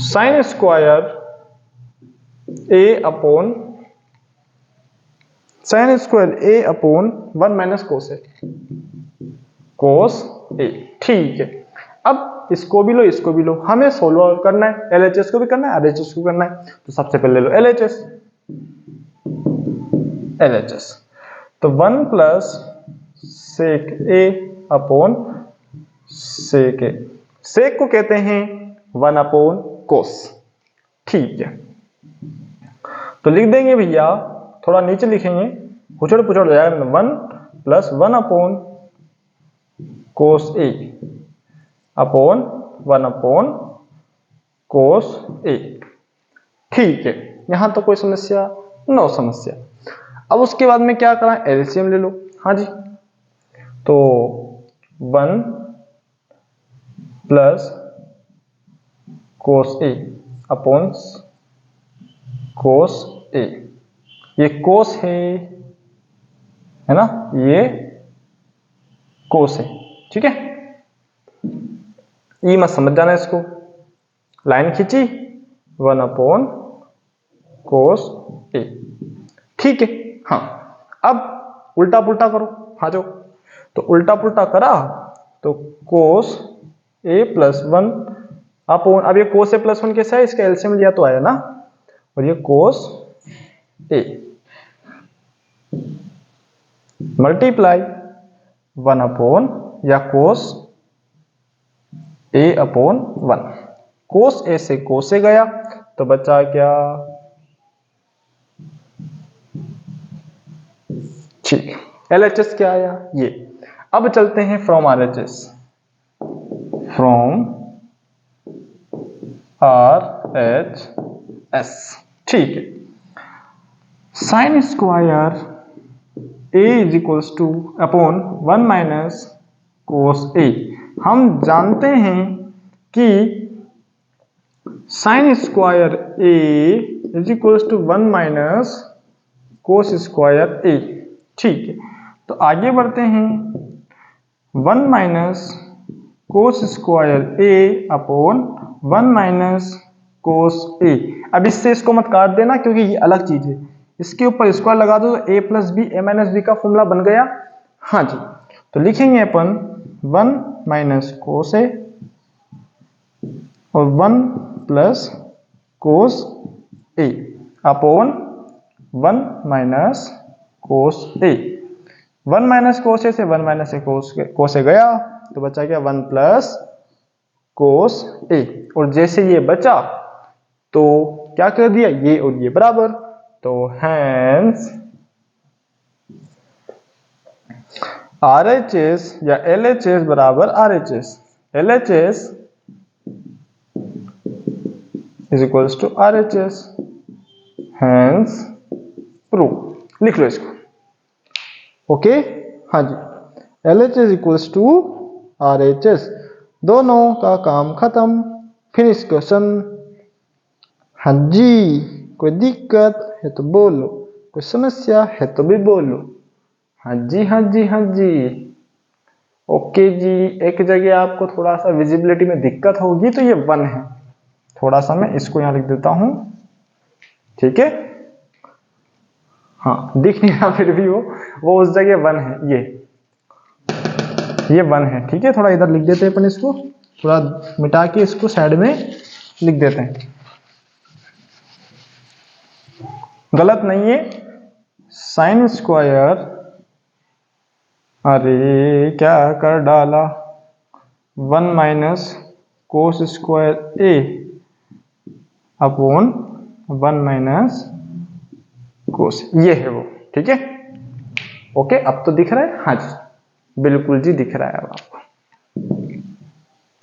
sine square A upon 1 minus cos A. ठीक है, अब इसको भी लो इसको भी लो, हमें सोल्व करना है, एलएचएस को भी करना है आरएचएस को करना है, तो सबसे पहले लो एलएचएस। तो 1 प्लस सेक ए अपॉन सेक ए, सेक को कहते हैं 1 अपॉन कोस। ठीक है, तो लिख देंगे भैया, थोड़ा नीचे लिखेंगे, उछड़ पुछड़ हो जाएगा, 1 plus 1 upon cos A upon 1 upon cos A. ठीक है, यहां तो कोई समस्या, नो समस्या। अब उसके बाद में क्या करा, एलसीएम ले लो। हाँ जी, तो 1 प्लस कोस ए अपॉन कोस ए, ये कोस है ना, ये कोस है। ठीक है, ये मत समझ जाना इसको, लाइन खींची 1 अपॉन कोस ए। ठीक है, हाँ, अब उल्टा पुल्टा करो, हाँ जो, तो उल्टा पुल्टा करा तो कोस ए प्लस 1 अपॉन, अब ये कोस ए प्लस 1 कैसा है, इसका एलसीएम लिया तो आया ना, और ये कोस ए मल्टीप्लाई 1 अपॉन या कोस ए अपॉन 1, कोस ए से कोस ए गया तो बचा क्या, ठीक, एलएचएस क्या आया ये। अब चलते हैं फ्रॉम आरएचएस, फ्रॉम आरएचएस। ठीक है, sine square A is equals to upon 1 minus cos A. हम जानते हैं कि sine square A is equals to 1 minus cos square A. ठीक है, तो आगे बढ़ते हैं, 1 minus cos square A upon 1 minus cos A. अब इससे इसको मत काट देना क्योंकि ये अलग चीज है, इसके ऊपर स्क्वायर लगा दो तो ए plus B A minus B का फॉर्मूला बन गया। हाँ जी, तो लिखेंगे अपन 1 माइनस कोस ए और 1 प्लस कोस ए अपॉन 1 माइनस कोस ए। 1 माइनस कोस ए से 1 माइनस ए कोस ए गया तो बचा क्या, 1 प्लस कोस ए, और जैसे ये बचा तो क्या कर दिया, ये और ये बराबर, तो हैंस RHS या LHS बराबर RHS, LHS is equals to RHS, hence prove. लिख लो इसको। ओके हाँ जी, LHS इक्वल्स टू RHS, दोनों का काम खत्म, फिनिश क्वेश्चन। हाँ जी, कोई दिक्कत है तो बोलो, कोई समस्या है तो भी बोलो। हाँ जी हाँ जी हाँ जी। ओके जी, एक जगह आपको थोड़ा सा विजिबिलिटी में दिक्कत होगी तो ये 1 है, थोड़ा सा मैं इसको यहां लिख देता हूं, ठीक है। हाँ दिख नहीं रहा फिर भी वो उस जगह 1 है, ये 1 है, ठीक है। थोड़ा इधर लिख देते हैं अपन, इसको थोड़ा मिटा के इसको साइड में लिख देते हैं, गलत नहीं है। साइन स्क्वायर, अरे क्या कर डाला, 1 minus cos square A upon 1 minus कोस, ये है वो, ठीक है। ओके अब तो दिख रहा है, हाँ जी बिल्कुल जी दिख रहा है अब आपको,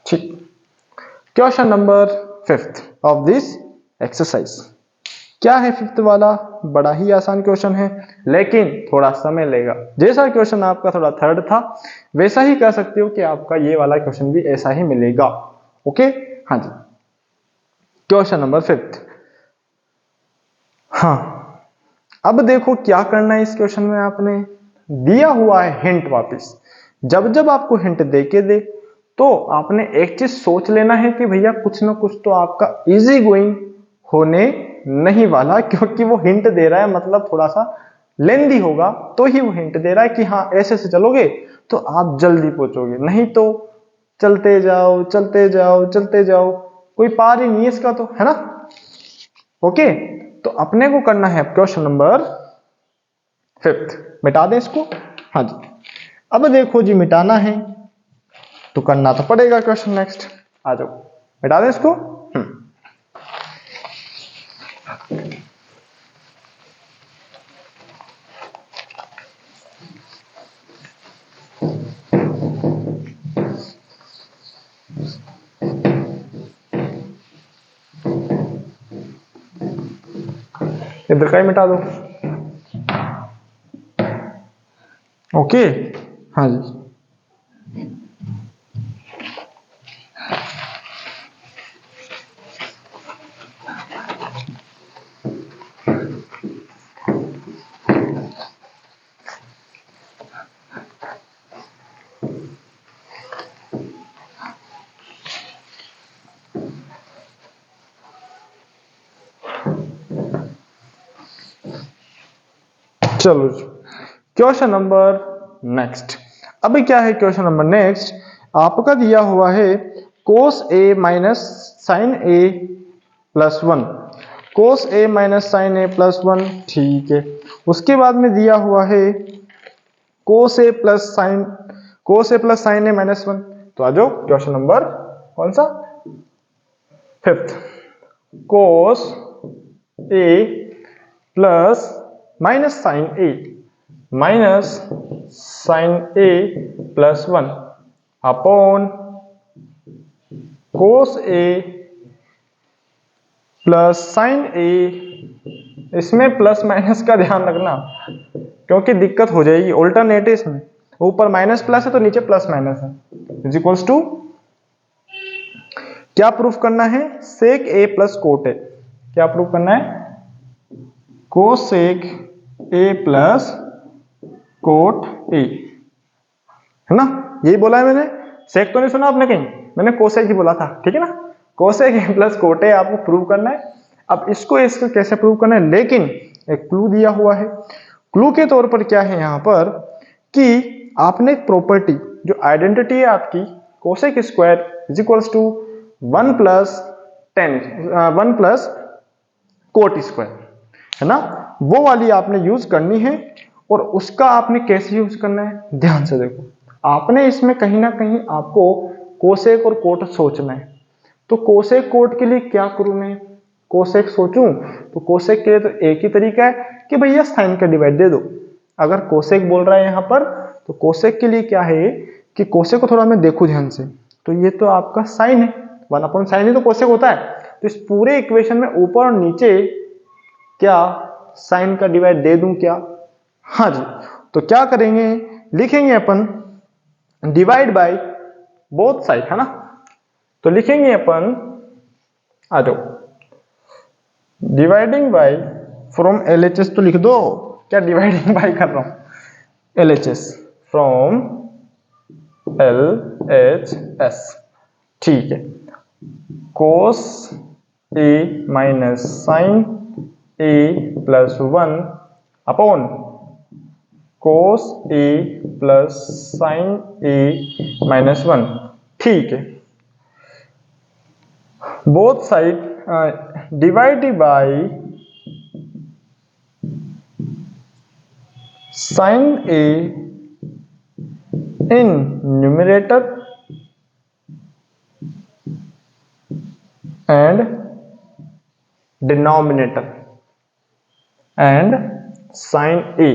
ठीक। Question number 5th of this exercise, क्या है 5th वाला, बड़ा ही आसान क्वेश्चन है लेकिन थोड़ा समय लेगा। जैसा क्वेश्चन आपका थोड़ा 3rd था वैसा ही कह सकते हो कि आपका ये वाला क्वेश्चन भी ऐसा ही मिलेगा। ओके हाँ जी, क्वेश्चन नंबर 5th। हाँ अब देखो क्या करना है इस क्वेश्चन में, आपने दिया हुआ है हिंट। वापस जब जब आपको हिंट दे के दे तो आपने एक चीज सोच लेना है कि भैया कुछ ना कुछ तो आपका इजी गोइंग होने नहीं वाला, क्योंकि वो हिंट दे रहा है मतलब थोड़ा सा लेंदी होगा तो ही वो हिंट दे रहा है कि हाँ ऐसे से चलोगे तो आप जल्दी पहुंचोगे, नहीं तो चलते जाओ चलते जाओ चलते जाओ, कोई पार ही नहीं है इसका तो, है ना। ओके तो अपने को करना है क्वेश्चन नंबर 5th, मिटा दें इसको। हाँ जी अब देखो जी, मिटाना है तो करना तो पड़ेगा क्वेश्चन नेक्स्ट, आ जाओ मिटा दें इसको। इधर का ही मिटा दो। ओके हाँ जी चलो क्वेश्चन नंबर नेक्स्ट। अभी क्या है क्वेश्चन नंबर नेक्स्ट, आपका दिया हुआ है कोस ए minus sine A plus 1, cos A minus sine A plus 1, ठीक है। उसके बाद में दिया हुआ है कोस ए प्लस साइन ए माइनस 1। तो आ जाओ क्वेश्चन नंबर कौन सा, 5th, cos A plus minus sine A plus 1 upon cos A plus sine ए, इसमें प्लस माइनस का ध्यान रखना क्योंकि दिक्कत हो जाएगी, ऑल्टरनेटिव इसमें ऊपर माइनस प्लस है तो नीचे प्लस माइनस है, इज इक्वल्स टू क्या प्रूफ करना है, सेक ए प्लस कोट ए, क्या प्रूफ करना है, कोसेक ए प्लस कोट ए, है ना। यही बोला है मैंने, सेक तो नहीं सुना आपने कहीं, मैंने कोसेक ही बोला था, ठीक है ना। कोसेक ए प्लस कोट ए आपको प्रूव करना है। अब इसको कैसे प्रूव करना है, लेकिन एक क्लू दिया हुआ है। क्लू के तौर पर क्या है यहाँ पर कि आपने एक प्रॉपर्टी, जो आइडेंटिटी है आपकी, cosec square is equals to 1 plus cot square, है ना, वो वाली आपने यूज करनी है। और उसका आपने कैसे यूज करना है, ध्यान से देखो, आपने इसमें कहीं ना कहीं आपको कोसेक और कोट सोचना है। तो कोसेक कोट के लिए क्या करूं मैं, कोसेक सोचूं तो कोसेक के लिए तो एक ही तरीका है कि भैया साइन का डिवाइड दे दो। अगर कोसेक बोल रहा है यहां पर तो कोसेक के लिए क्या है कि कोसेक को थोड़ा मैं देखूं ध्यान से, तो ये तो आपका साइन है, 1/sin ही तो कोसेक होता है। तो इस पूरे इक्वेशन में ऊपर और नीचे क्या साइन का डिवाइड दे दूं क्या? हाँ जी, तो क्या करेंगे, लिखेंगे अपन डिवाइड बाय बोथ साइड, है ना। तो लिखेंगे अपन, आ जाओ, डिवाइडिंग बाय फ्रॉम LHS तो लिख दो, क्या डिवाइडिंग बाय कर रहा हूं, LHS फ्रॉम LHS, ठीक है। cos A minus sine A plus 1 upon cos A plus sine A minus 1, ठीक है। Both side divided by sine A in numerator and denominator and sin A,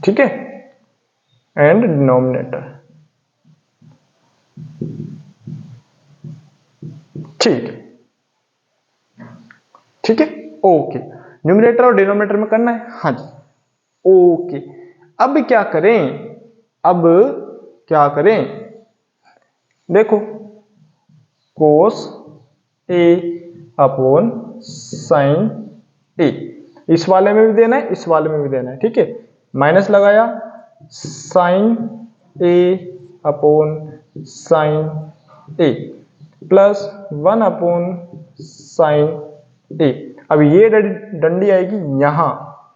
ठीक है, and denominator, ठीक ठीक है, ओके। न्यूमरेटर और डिनोमिनेटर में करना है, हाँ जी, ओके। अब क्या करें, अब क्या करें, देखो cos A upon sine A, इस वाले में भी देना है, इस वाले में भी देना है, ठीक है। माइनस लगाया, sine A upon sine A plus 1 upon sine A। अब ये डंडी आएगी यहां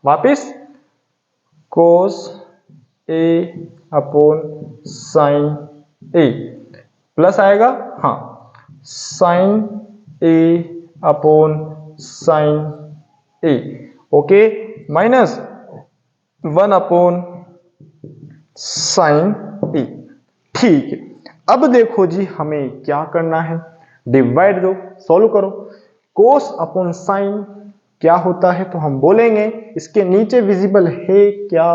वापिस, cos A upon sine A plus आएगा, हाँ, sine A upon sine A, okay, minus 1 upon sine A, ठीक है। अब देखो जी हमें क्या करना है, डिवाइड दो, सॉल्व करो। कोस अपॉन साइन क्या होता है, तो हम बोलेंगे इसके नीचे विजिबल है क्या,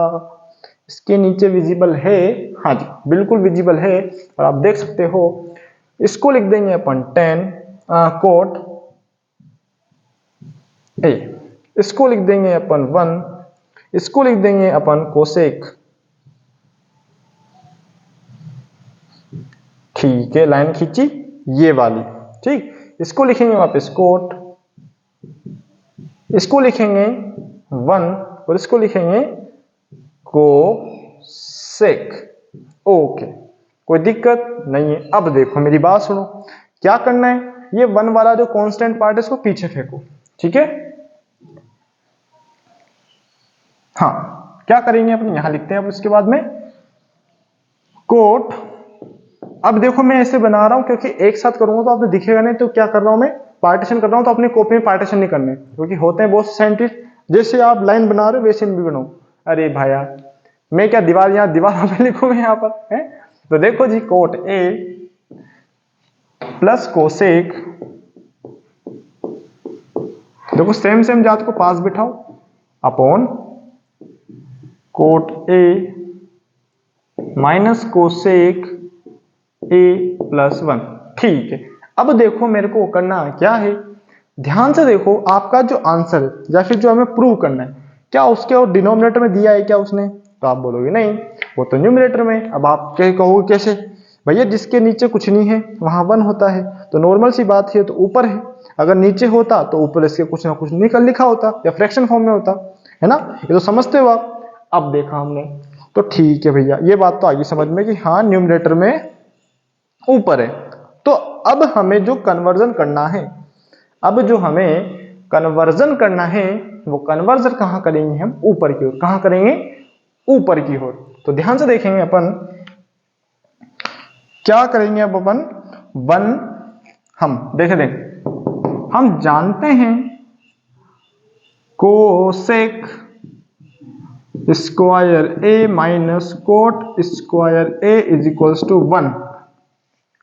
इसके नीचे विजिबल है, हाँ जी बिल्कुल विजिबल है, और आप देख सकते हो। इसको लिख देंगे अपन tan कोट A, इसको लिख देंगे अपन 1, इसको लिख देंगे अपन कोसेक, ठीक है, लाइन खींची ये वाली, ठीक। इसको लिखेंगे वापस कोट, इसको लिखेंगे 1 और इसको लिखेंगे कोसेक, ओके, कोई दिक्कत नहीं है। अब देखो मेरी बात सुनो, क्या करना है, ये 1 वाला जो कांस्टेंट पार्ट है इसको पीछे फेंको, ठीक है। हाँ, क्या करेंगे अपन, यहां लिखते हैं अब इसके बाद में कोट। अब देखो मैं ऐसे बना रहा हूं क्योंकि एक साथ करूंगा तो आपने दिखेगा नहीं, तो क्या कर रहा हूं मैं, पार्टीशन कर रहा हूं, तो अपनी कॉपी में पार्टीशन नहीं करने, क्योंकि होते हैं बहुत साइंटिस्ट, जैसे आप लाइन बना रहे हो वैसे भी बनाओ। अरे भाया मैं क्या दीवार, यहाँ दीवार पे लिखूंगा यहाँ पर है। तो देखो जी कोट A प्लस कोसेक, देखो सेम सेम जात को पास बिठाओ, upon cot A minus cosec A plus 1, ठीक है। अब देखो मेरे को करना क्या है, ध्यान से देखो, आपका जो आंसर है या फिर जो हमें प्रूव करना है, क्या उसके और डिनोमिनेटर में दिया है क्या उसने, तो आप बोलोगे नहीं, वो तो न्यूमरेटर में। अब आप क्या कहोगे कैसे, भैया जिसके नीचे कुछ नहीं है वहां 1 होता है, तो नॉर्मल सी बात है तो ऊपर है, अगर नीचे होता तो ऊपर इसके कुछ ना कुछ निकल लिखा होता या फ्रैक्शन फॉर्म में होता, है ना, ये तो समझते हो आप। अब देखा हमने तो ठीक है भैया, ये बात तो आगे समझ में कि हाँ न्यूमरेटर में ऊपर है। तो अब हमें जो कन्वर्जन करना है, अब जो हमें कन्वर्जन करना है वो कन्वर्जन कहां करेंगे हम, ऊपर की ओर, कहां करेंगे, ऊपर की ओर। तो ध्यान से देखेंगे अपन क्या करेंगे, अब अपन 1, हम देखे हम जानते हैं cosec square A minus cot square A is equals to 1,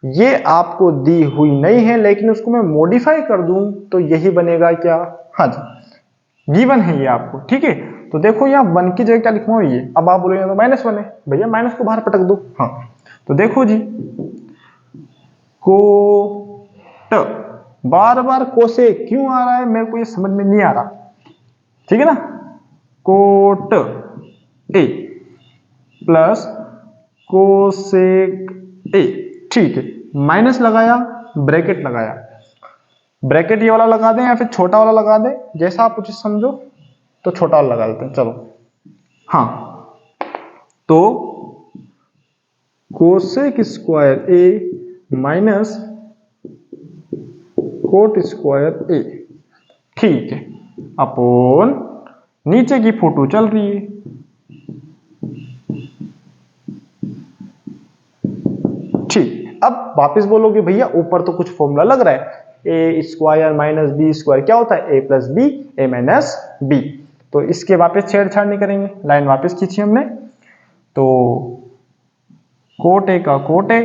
ये आपको दी हुई नहीं है, लेकिन उसको मैं मॉडिफाई कर दूं तो यही बनेगा क्या, हाँ जी गिवन है ये आपको, ठीक है। तो देखो यहाँ 1 की जगह क्या लिखूंगा ये, अब आप बोलोगे तो -1 है, भैया माइनस को बाहर पटक दो। हाँ तो देखो जी कोट, बार बार कोसेक क्यों आ रहा है मेरे को ये समझ में नहीं आ रहा, ठीक है ना। कोट ए प्लस कोसेक ए, ठीक है, माइनस लगाया, ब्रैकेट लगाया, ब्रैकेट ये वाला लगा दें या फिर छोटा वाला लगा दें, जैसा आप उचित समझो, तो छोटा वाला लगा देते हैं चलो। हाँ तो cosec square A minus cot square A, ठीक है, अपोन नीचे की फोटो चल रही है, ठीक। अब वापस बोलोगे भैया ऊपर तो कुछ फॉर्मूला लग रहा है, ए स्क्वायर माइनस बी स्क्वायर क्या होता है, A plus B A minus B, तो इसके वापस छेड़छाड़ नहीं करेंगे, लाइन वापस खींची हमने, तो कोट ए का कोट ए,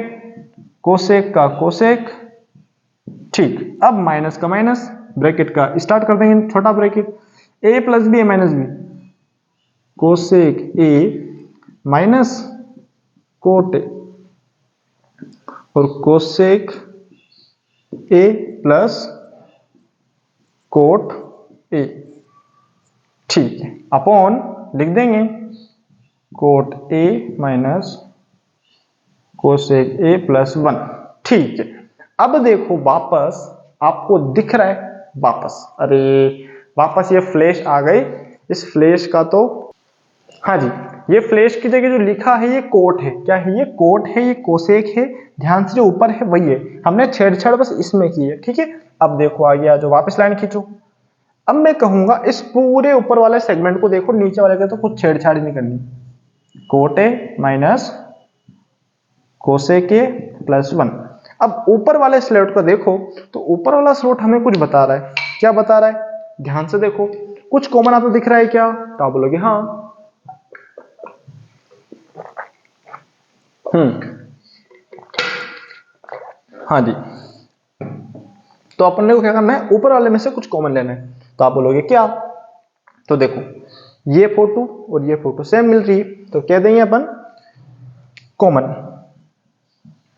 कोसेक का कोसेक, ठीक। अब माइनस का माइनस, ब्रैकेट का स्टार्ट कर देंगे छोटा bracket, A plus B A minus B, cosec A minus cot A और cosec A plus cot A, ठीक है, अपॉन लिख देंगे cot A minus cosec A plus 1, ठीक है। अब देखो वापस आपको दिख रहा है, वापस अरे वापस ये फ्लैश आ गई, इस फ्लैश का तो हाँ जी, ये फ्लैश की जगह जो लिखा है ये कोट है, क्या है ये कोट है, ये कोसेक है, ध्यान से जो ऊपर है वही है, हमने छेड़छाड़ बस इसमें की है, ठीक है। अब देखो आ गया जो वापस लाइन खींचो, अब मैं कहूंगा इस पूरे ऊपर वाले सेगमेंट को देखो, नीचे वाले के तो कुछ छेड़छाड़ नहीं करनी, coat A minus cosec A plus 1। अब ऊपर वाले स्लॉट को देखो, तो ऊपर वाला स्लॉट हमें कुछ बता रहा है, क्या बता रहा है, ध्यान से देखो, कुछ कॉमन आपको दिख रहा है क्या, तो आप बोलोगे हाँ, हाँ जी, तो अपन को क्या करना है, ऊपर वाले में से कुछ कॉमन लेना है, तो आप बोलोगे क्या, तो देखो ये फोटो और ये फोटो सेम मिल रही है, तो कह देंगे अपन common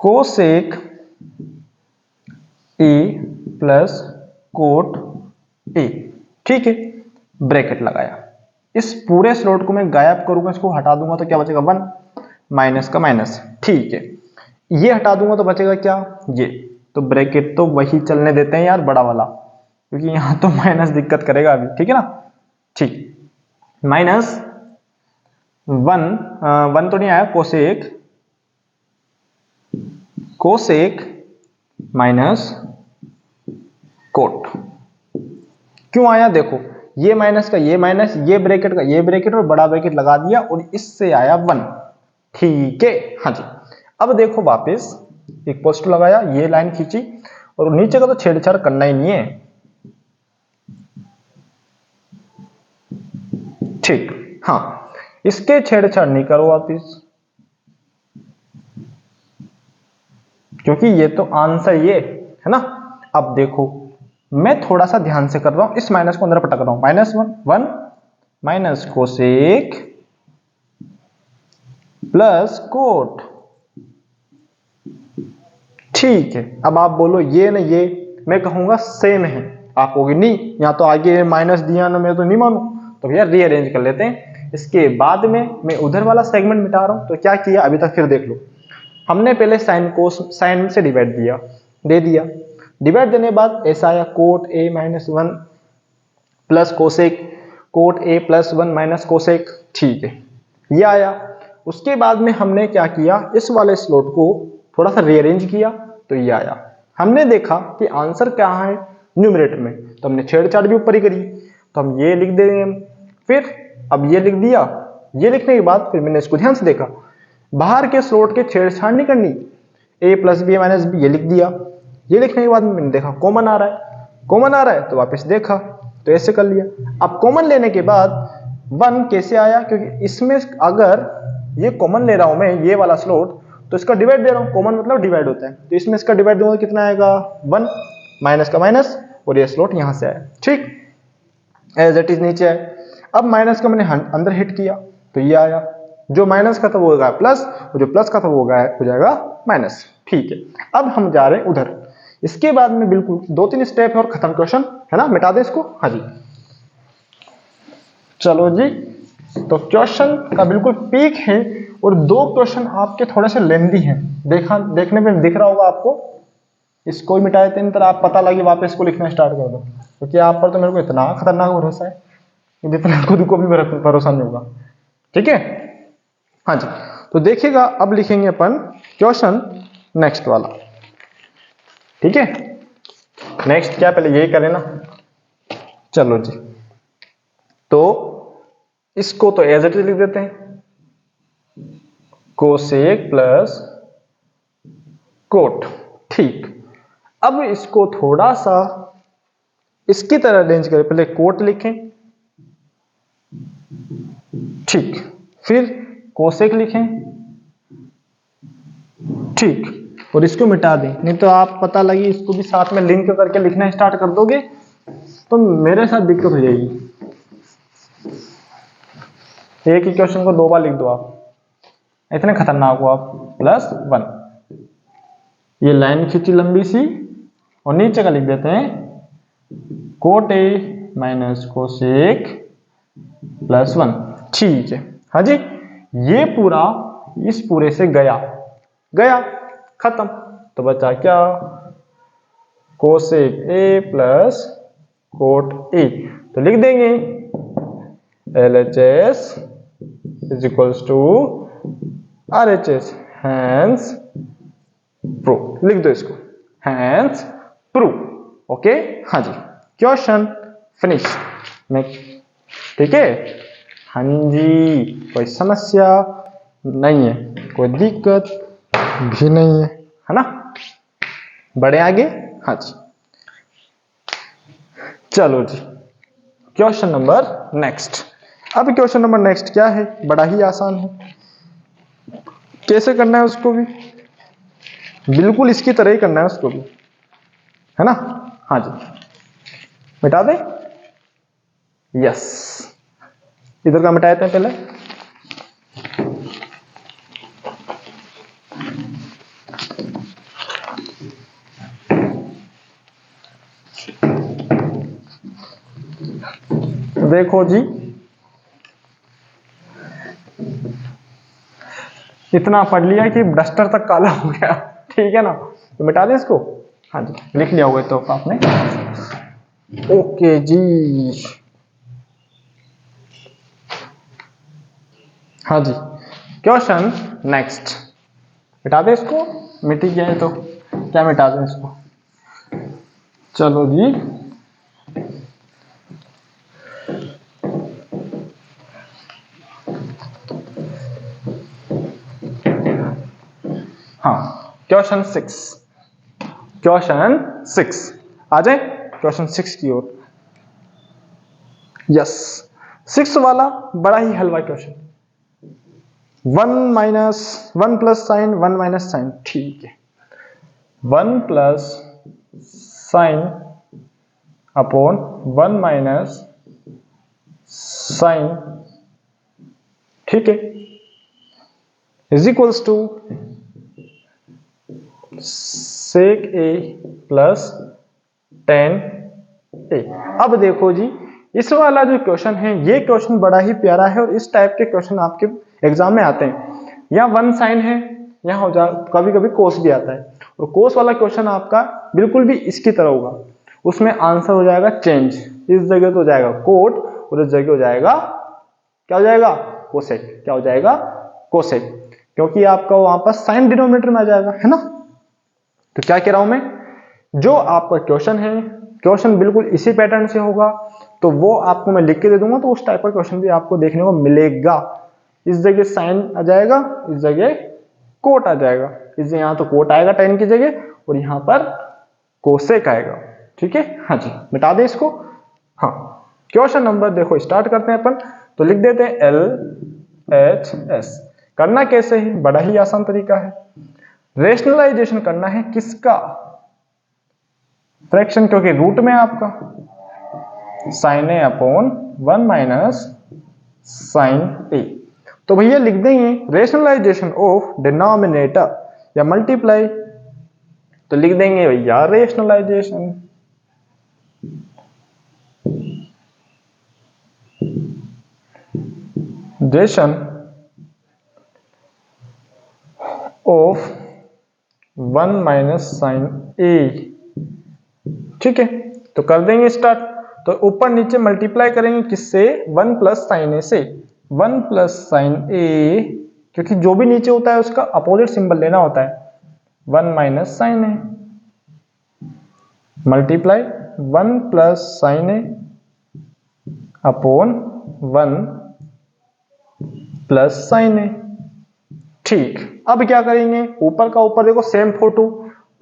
cosec A plus cot A, ठीक है, ब्रैकेट लगाया, इस पूरे स्लॉट को मैं गायब करूंगा, इसको हटा दूंगा तो क्या बचेगा 1, माइनस का माइनस, ठीक है, ये हटा दूंगा तो बचेगा क्या ये, तो ब्रैकेट तो वही चलने देते हैं यार बड़ा वाला, क्योंकि यहां तो माइनस दिक्कत करेगा अभी, ठीक है ना, ठीक, माइनस 1 तो नहीं आया, कोसेक माइनस कोट, क्यों आया देखो, ये माइनस का ये माइनस, ये ब्रैकेट का ये ब्रैकेट और बड़ा ब्रैकेट लगा दिया और इससे आया 1, ठीक है, हाँ जी। अब देखो वापस एक पॉजिटिव लगाया, ये लाइन खींची और नीचे का तो छेड़छाड़ करना ही नहीं है, ठीक, हाँ इसके छेड़छाड़ नहीं करो वापिस, क्योंकि ये तो आंसर ये है ना। अब देखो मैं थोड़ा सा ध्यान से कर रहा हूं, इस माइनस को अंदर पटक रहा हूं, -1 माइनस कोसेक प्लस कोट, ठीक है। अब आप बोलो ये ना ये, मैं कहूंगा सेम है, आप कहोगे नहीं यहाँ तो आगे माइनस दिया ना, मैं तो नहीं मानू, तो भैया रीअरेंज कर लेते हैं। इसके बाद में मैं उधर वाला सेगमेंट मिटा रहा हूं, तो क्या किया अभी तक फिर देख लो, हमने पहले साइन को साइन से डिवाइड दे दिया, डिवाइड देने के बाद ऐसा आया coat A minus 1 plus cosec coat A plus 1 minus cosec, ठीक है, ये आया। उसके बाद में हमने क्या किया, इस वाले स्लॉट को थोड़ा सा रीअरेंज किया, तो ये आया। हमने देखा कि आंसर क्या है न्यूमरेटर में, तो हमने छेड़छाड़ भी ऊपर ही करी, तो हम ये लिख देंगे, फिर अब ये लिख दिया, ये लिखने के बाद फिर मैंने इसको ध्यान से देखा, बाहर के स्लॉट के छेड़छाड़ नहीं करनी, ए प्लस बी माइनस बी ये लिख दिया, ये लिखने के बाद मैंने देखा कॉमन आ रहा है, तो वापस देखा तो ऐसे कर लिया। अब कॉमन लेने के बाद 1 कैसे आया, क्योंकि इसमें अगर ये कॉमन ले रहा हूं मैं ये वाला स्लॉट, तो इसका डिवाइड दे रहा हूं, कॉमन मतलब डिवाइड होता है, तो इसमें इसका डिवाइड दूंगा कितना आएगा 1, माइनस का माइनस और ये स्लॉट यहां से आया, ठीक, एज इट इज नीचे आए। अब माइनस का मैंने अंदर हिट किया तो ये आया, जो माइनस का था वो हो गया प्लस, और जो प्लस का था वो हो जाएगा माइनस। ठीक है, अब हम जा रहे हैं उधर। इसके बाद में बिल्कुल 2-3 स्टेप है और खत्म क्वेश्चन, है ना, मिटा दे इसको। हाँ जी, चलो जी, तो क्वेश्चन का बिल्कुल पीक है और 2 क्वेश्चन आपके थोड़े से लेंदी हैं, देखने में दिख रहा होगा आपको। इसको ही मिटाए थे, तरह आप पता लगे वापस इसको लिखना स्टार्ट कर दो, क्योंकि आप पर तो मेरे को इतना खतरनाक भरोसा है, जितना खुद को भी भरोसा नहीं होगा। ठीक है, हाँ जी, तो देखिएगा अब लिखेंगे अपन क्वेश्चन नेक्स्ट वाला। ठीक है, नेक्स्ट क्या पहले यही करें ना। चलो जी, तो इसको तो एज इट इज लिख देते हैं, कोसेक प्लस कोट। ठीक, अब इसको थोड़ा सा इसकी तरह अरेंज करें, पहले कोट लिखें, ठीक, फिर कोसेक लिखें, ठीक, और इसको मिटा दें। नहीं तो आप पता लगी इसको भी साथ में लिंक करके लिखना स्टार्ट कर दोगे तो मेरे साथ दिक्कत हो जाएगी। एक ही क्वेश्चन को 2 बार लिख दो आप, इतने खतरनाक हो आप। +1, ये लाइन खींची लंबी सी और नीचे का लिख देते हैं कोट ए माइनस कोसेक +1। ठीक है, हाँ जी, ये पूरा इस पूरे से गया खत्म, तो बचा क्या, cosec A plus cot A. तो लिख देंगे LHS is equals to RHS, hence prove. लिख दो इसको, हैंस प्रूव। ओके, हाँ जी, क्वेश्चन फिनिश। ठीक है, हाँ जी, कोई समस्या नहीं है, कोई दिक्कत भी नहीं है ना। बढ़े आगे, हाँ जी, चलो जी, क्वेश्चन नंबर नेक्स्ट। अब क्वेश्चन नंबर नेक्स्ट क्या है, बड़ा ही आसान है। कैसे करना है उसको भी बिल्कुल इसकी तरह ही करना है उसको भी, है ना। हाँ जी, मिटा दे, यस, इधर का मिटाते हैं पहले। देखो जी, इतना पढ़ लिया कि डस्टर तक काला हो गया। ठीक है ना, तो मिटा दें इसको। हाँ जी, लिख लिया होगा तो आपने। ओके जी, हाँ जी, क्वेश्चन नेक्स्ट। मिटा दें इसको, मिट ही गया है तो क्या मिटा दें इसको। चलो जी, हाँ, क्वेश्चन 6 आ जाए क्वेश्चन 6 की ओर। यस, 6 वाला बड़ा ही हलवा question. 1 plus sine 1 minus sine. ठीक है, 1 plus sine upon 1 minus sine, ठीक है, is equals to sec A plus tan A. अब देखो जी, इस वाला जो क्वेश्चन है, ये क्वेश्चन बड़ा ही प्यारा है और इस टाइप के क्वेश्चन आपके एग्जाम में आते हैं। यहाँ 1 साइन है, यहाँ हो जा कभी कभी कोस भी आता है, और कोस वाला क्वेश्चन आपका बिल्कुल भी इसकी तरह होगा। उसमें आंसर हो जाएगा चेंज, इस जगह तो हो जाएगा कोट और इस जगह हो जाएगा क्या हो जाएगा, कोसेक। क्या हो जाएगा, कोसेक, क्योंकि आपका वहां पर साइन डिनोमिनेटर में आ जाएगा, है ना। तो क्या कह रहा हूं मैं, जो आपका क्वेश्चन है, क्वेश्चन बिल्कुल इसी पैटर्न से होगा, तो वो आपको मैं लिख के दे दूंगा, तो उस टाइप का क्वेश्चन भी आपको देखने को मिलेगा। इस जगह साइन आ जाएगा, इस जगह कोट आ जाएगा, इस यहाँ तो कोट आएगा tan की जगह और यहाँ पर कोसेक आएगा। ठीक है, हाँ जी, मिटा दे इसको। हाँ, क्वेश्चन नंबर देखो स्टार्ट करते हैं अपन, तो लिख देते हैं LHS। करना कैसे है, बड़ा ही आसान तरीका है, रेशनलाइजेशन करना है किसका, फ्रैक्शन, क्योंकि रूट में आपका साइन ए अपॉन 1 माइनस साइन ए। तो भैया लिख देंगे रेशनलाइजेशन ऑफ डिनोमिनेटर या मल्टीप्लाई, तो लिख देंगे भैया रेशनलाइजेशन ऑफ 1 माइनस साइन ए। ठीक है, तो कर देंगे स्टार्ट। तो ऊपर नीचे मल्टीप्लाई करेंगे किससे, 1 प्लस साइन ए से। 1 प्लस साइन ए, क्योंकि जो भी नीचे होता है उसका अपोजिट सिंबल लेना होता है। 1 minus sine A multiply 1 plus sine A upon 1 plus sine ए। ठीक, अब क्या करेंगे, ऊपर का ऊपर देखो सेम फोटो,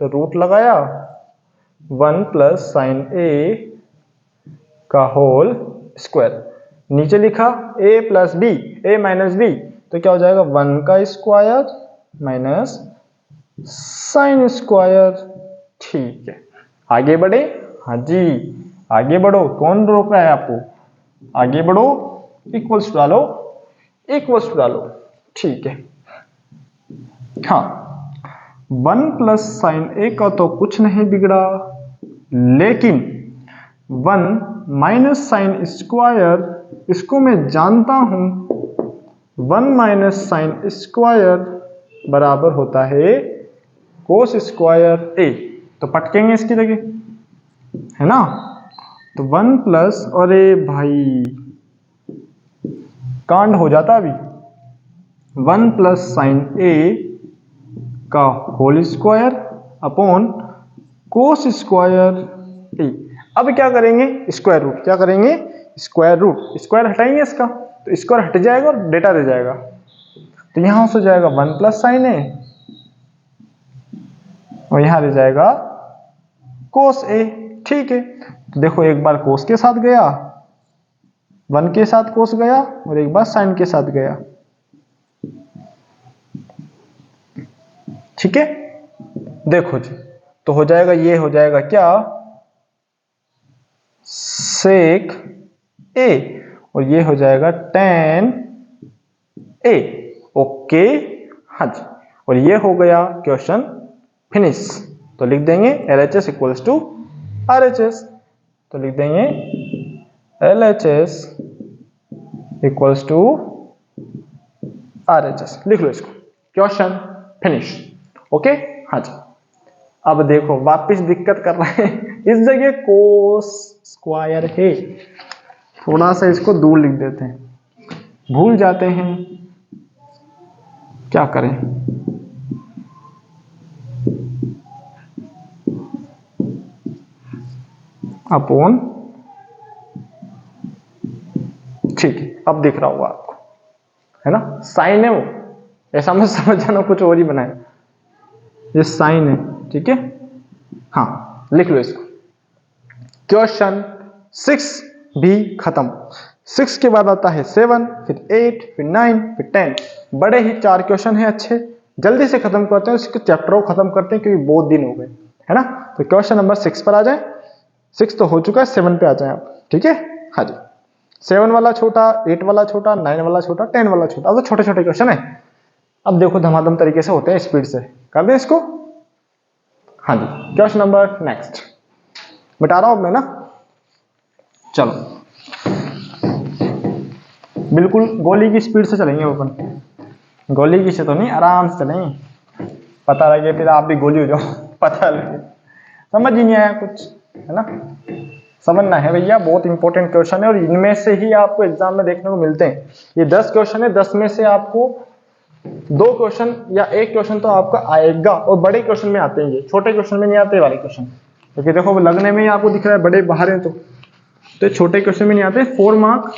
तो रूट लगाया 1 प्लस साइन ए का होल स्क्वायर, नीचे लिखा a plus B, A minus B, तो क्या हो जाएगा 1 का स्क्वायर माइनस साइन स्क्वायर। ठीक है, आगे बढ़े, हाँ जी आगे बढ़ो, कौन रोक रहा है आपको, आगे बढ़ो, इक्वल्स डालो, इक्वल्स डालो। ठीक है, हाँ 1 प्लस साइन ए का तो कुछ नहीं बिगड़ा, लेकिन 1 माइनस साइन स्क्वायर, इसको मैं जानता हूं 1 माइनस साइन स्क्वायर बराबर होता है कोस स्क्वायर ए, तो पटकेंगे इसकी जगह, है ना। तो 1 प्लस, अरे भाई कांड हो जाता अभी, 1 प्लस साइन ए का whole square upon cos square A. अब क्या करेंगे, स्क्वायर रूट, क्या करेंगे स्क्वायर रूट, स्क्वायर हटाएंगे इसका, तो स्क्वायर हट जाएगा और डेटा रह जाएगा, तो यहां से जाएगा 1 प्लस साइन ए और यहां रह जाएगा कोस ए। ठीक है, तो देखो एक बार कोस के साथ गया, 1 के साथ कोस गया और एक बार साइन के साथ गया। ठीक है, देखो जी, तो हो जाएगा, ये हो जाएगा क्या सेक ए और ये हो जाएगा टेन ए। ओके, हाँ जी, और ये हो गया क्वेश्चन फिनिश। तो लिख देंगे LHS इक्वल्स टू RHS, तो लिख देंगे LHS इक्वल्स टू RHS, लिख लो इसको, क्वेश्चन फिनिश। ओके, हाँ जी, अब देखो वापस दिक्कत कर रहे हैं, इस जगह कोस स्क्वायर है, थोड़ा सा इसको दूर लिख देते हैं, भूल जाते हैं, क्या करें, अपॉन, ठीक है, अब दिख रहा होगा आपको, है ना, साइन है वो, ऐसा मत समझ जाना कुछ और ही बनाए, ये साइन है। ठीक है, हाँ लिख लो इसको, क्वेश्चन 6 भी खत्म। 6 के बाद आता है 7, फिर 8, फिर 9, फिर 10, बड़े ही 4 क्वेश्चन है अच्छे, जल्दी से खत्म करते हैं, उसके चैप्टर को खत्म करते हैं क्योंकि बहुत दिन हो गए, है ना। तो क्वेश्चन नंबर 6 पर आ जाए, 6 तो हो चुका है, 7 पे आ जाए आप। ठीक है, हाँ जी, 7 वाला छोटा, 8 वाला छोटा, 9 वाला छोटा, 10 वाला छोटा, अब तो छोटे छोटे क्वेश्चन है। अब देखो धमाधम तरीके से होते हैं, स्पीड से कर दें इसको। हाँ जी, क्वेश्चन नंबर नेक्स्ट, मिटा रहा हूं मैं ना, चलो बिल्कुल गोली की स्पीड से चलेंगे अपन, गोली की से तो नहीं, आराम से चलेंगे, पता लगे फिर आप भी गोली हो जाओ, पता लगे, समझ ही नहीं आया कुछ, है ना, समझना है भैया, बहुत इंपॉर्टेंट क्वेश्चन है और इनमें से ही आपको एग्जाम में देखने को मिलते हैं। ये 10 क्वेश्चन है, 10 में से आपको 2 क्वेश्चन या 1 क्वेश्चन तो आपका आएगा, और बड़े क्वेश्चन में आते हैं, ये छोटे क्वेश्चन में नहीं आते वाले क्वेश्चन, क्योंकि देखो लगने में ही आपको दिख रहा है बड़े बाहर हैं, तो छोटे क्वेश्चन में नहीं आते, 4 मार्क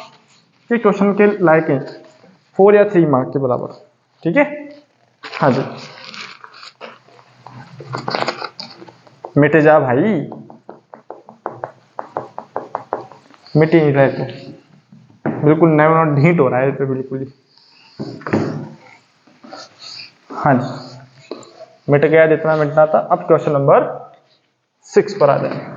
के क्वेश्चन के लायक हैं, 4 या 3 मार्क के बराबर। ठीक है, हाँ जी, मिट जा भाई, मिट ही नहीं रहे तो बिल्कुल नया ढीट हो रहा है, तो बिल्कुल ही, हाँ जी मिट गया जितना मिटना था। अब क्वेश्चन नंबर 6 पर आ जाए।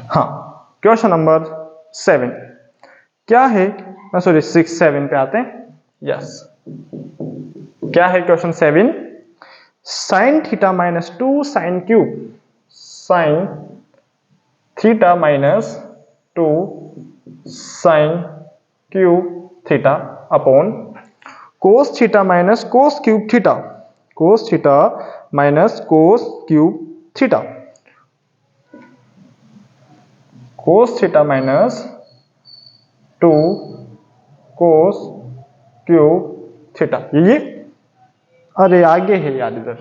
हाँ, क्वेश्चन नंबर 7 क्या है, सॉरी 6 7 पे आते हैं। यस, क्या है question 7, sign theta minus 2 sine cube, sign theta minus 2 sine cube theta upon cos theta minus cos cube theta, cos theta minus cos cube theta, cos theta minus 2 cos cube theta. ये अरे आगे है यार, इधर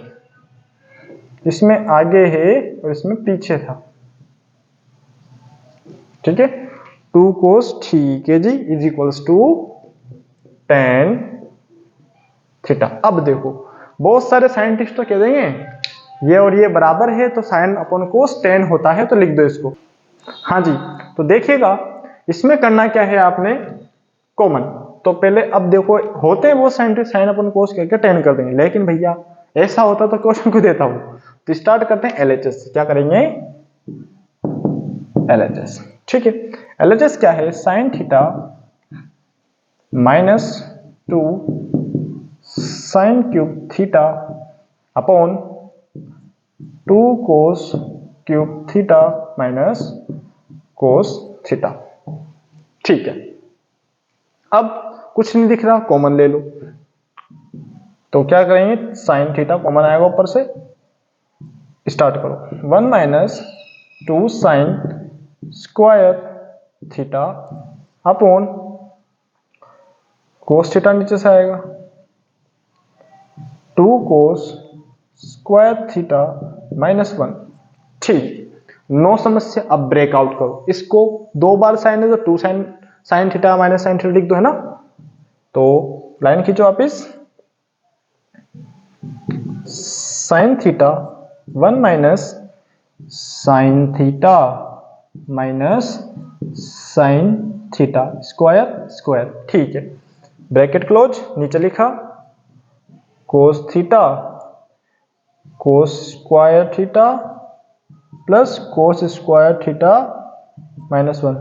इसमें आगे है और इसमें पीछे था, ठीक है। 2 कोस, ठीक है जी, is equals to tan theta. अब देखो बहुत सारे साइंटिस्ट तो कह देंगे ये और ये बराबर है तो साइन अपॉन कोस tan होता है, तो लिख दो इसको। हाँ जी, तो देखिएगा इसमें करना क्या है आपने, कॉमन। तो पहले अब देखो होते हैं वो साइंटिस्ट साइन अपॉन कोस करके tan कर देंगे, लेकिन भैया ऐसा होता तो क्वेश्चन को देता हूं। तो स्टार्ट करते हैं LHS, क्या करेंगे LHS, ठीक है। LHS क्या है, sign theta minus 2 sine cube theta upon 2 cos cube theta minus cos theta, ठीक है। अब कुछ नहीं दिख रहा, कॉमन ले लो, तो क्या करेंगे, साइन थीटा कॉमन आएगा ऊपर से, स्टार्ट करो 1 minus 2 sign square theta upon cos theta नीचे से आएगा 2 कोस स्क्वायर थीटा माइनस 1, ठीक। नो समस्या, अब ब्रेकआउट करो इसको, 2 बार साइन है तो 2 sine, sine theta minus sine theta लिख दो, है ना। तो लाइन खींचो वापिस, sine theta 1 minus sine theta minus sine theta square square, ठीक है। ब्रैकेट क्लोज, नीचे लिखा cos theta cos square theta plus cos square theta minus 1,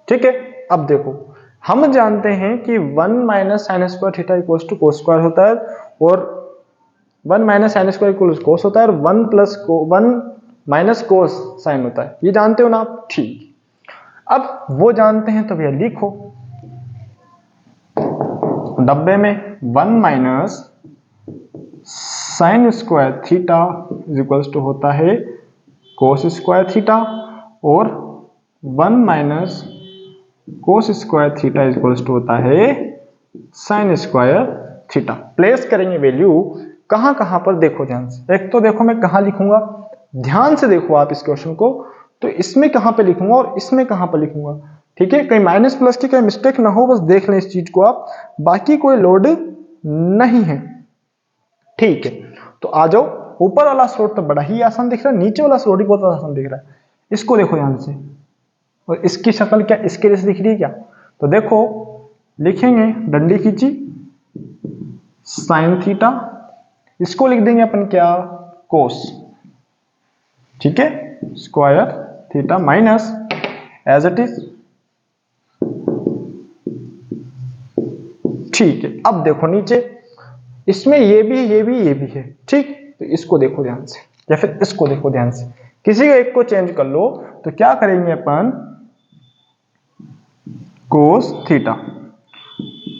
ठीक है। अब देखो हम जानते हैं कि 1 minus sine square theta equals to cos square होता है, और 1 minus sine square equals cos होता है, और 1 माइनस कोस साइन होता है, ये जानते हो ना आप, ठीक। अब वो जानते हैं तो भैया लिखो, डब्बे में 1 minus sine square theta is equals to होता है कोस स्क्वायर थीटा, और 1 minus cos square theta is equals to होता है साइन स्क्वायर थीटा। प्लेस करेंगे वैल्यू कहां कहां पर, देखो ध्यान से, एक तो देखो मैं कहां लिखूंगा, ध्यान से देखो आप इस क्वेश्चन को, तो इसमें कहां पे लिखूंगा और इसमें कहां पे लिखूंगा, ठीक है। कहीं माइनस प्लस की कहीं मिस्टेक ना हो, बस देख लें इस चीज को आप, बाकी कोई लोड नहीं है, ठीक है। तो आ जाओ, ऊपर वाला स्लोट तो बड़ा ही आसान दिख रहा है, नीचे वाला स्लोट ही बहुत आसान दिख रहा है, इसको देखो ध्यान से, और इसकी शक्ल क्या इसके जैसे दिख रही है क्या, तो देखो लिखेंगे, डंडी खींची साइन थीटा, इसको लिख देंगे अपन क्या, कोस, ठीक है, square theta minus as it is, ठीक है। अब देखो नीचे इसमें ये भी है, ये भी, ये भी है, ठीक। तो इसको देखो ध्यान से, या फिर इसको देखो ध्यान से, किसी का एक को चेंज कर लो, तो क्या करेंगे अपन, कोस थीटा,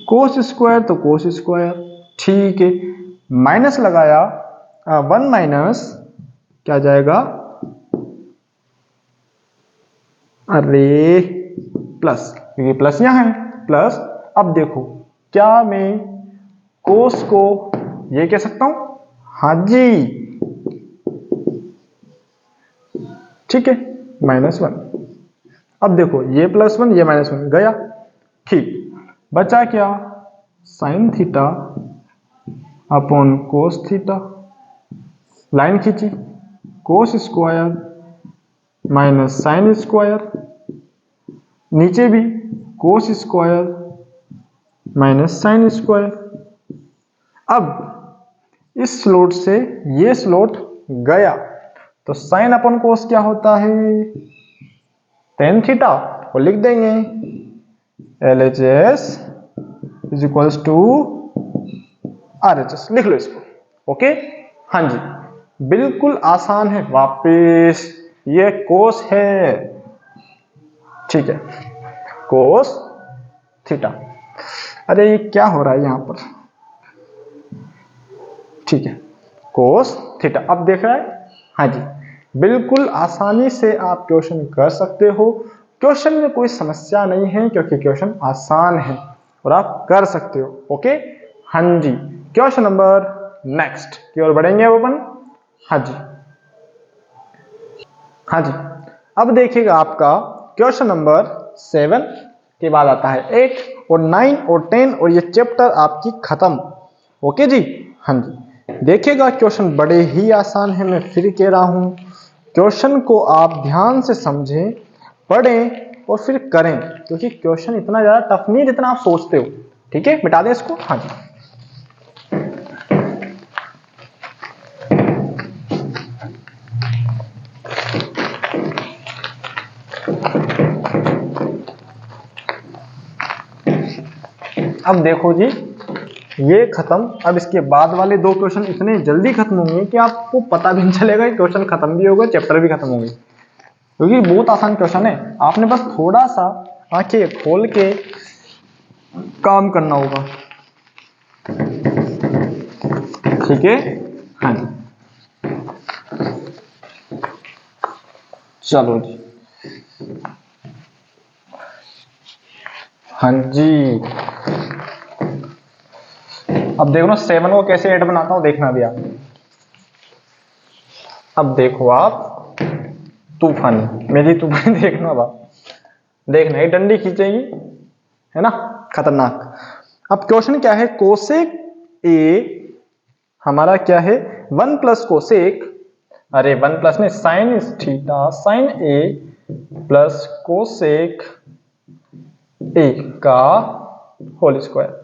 कोस स्क्वायर तो कोस स्क्वायर, ठीक है, माइनस लगाया, 1 माइनस क्या जाएगा, अरे प्लस, क्योंकि प्लस यहां है प्लस। अब देखो क्या मैं कोस को ये कह सकता हूं, हाँ जी, ठीक है, -1। अब देखो ये +1 ये -1 गया, ठीक, बचा क्या, sine theta upon cos theta, line खींची, cos square minus sine square, नीचे भी cos square minus sine square. अब इस स्लोट से ये स्लोट गया, तो साइन अपॉन कोस क्या होता है, tan थीटा, और लिख देंगे LHS is equals to RHS, लिख लो इसको। ओके, हाँ जी, बिल्कुल आसान है। वापिस ये कोस है, ठीक है, कोस थीटा। अरे ये क्या हो रहा है यहां पर, ठीक है, कोस थीटा। अब देख रहा है, हाँ जी, बिल्कुल आसानी से आप क्वेश्चन कर सकते हो। क्वेश्चन में कोई समस्या नहीं है क्योंकि क्वेश्चन आसान है और आप कर सकते हो। ओके, हाँ जी, क्वेश्चन नंबर नेक्स्ट की ओर बढ़ेंगे अब अपन। हाँ जी, हाँ जी, अब देखिएगा आपका क्वेश्चन नंबर 7 के बाद आता है 8 और 9 और 10 और ये चैप्टर आपकी खत्म। ओके जी, हाँ जी, देखिएगा क्वेश्चन बड़े ही आसान है। मैं फिर कह रहा हूं, क्वेश्चन को आप ध्यान से समझें, पढ़ें और फिर करें, क्योंकि क्वेश्चन इतना ज्यादा टफ नहीं जितना आप सोचते हो। ठीक है, मिटा दें इसको। हाँ जी, अब देखो जी, ये खत्म। अब इसके बाद वाले 2 क्वेश्चन इतने जल्दी खत्म होंगे कि आपको पता भी नहीं चलेगा कि क्वेश्चन खत्म भी होगा, चैप्टर भी खत्म होंगे, क्योंकि बहुत आसान क्वेश्चन है। आपने बस थोड़ा सा आंखें खोल के काम करना होगा। ठीक है, हाँ जी, चलो जी, हाँ जी, अब देखो ना 7 को कैसे 8 बनाता हूं, देखना भी आप। अब देखो आप तूफानी, मेरी तूफानी देखना आप, देखना ये डंडी खींचेगी, है ना, खतरनाक। अब क्वेश्चन क्या है, कोसेक ए हमारा क्या है 1 प्लस कोसेक, अरे 1 प्लस में sine theta sine A plus cosec A का होल स्क्वायर।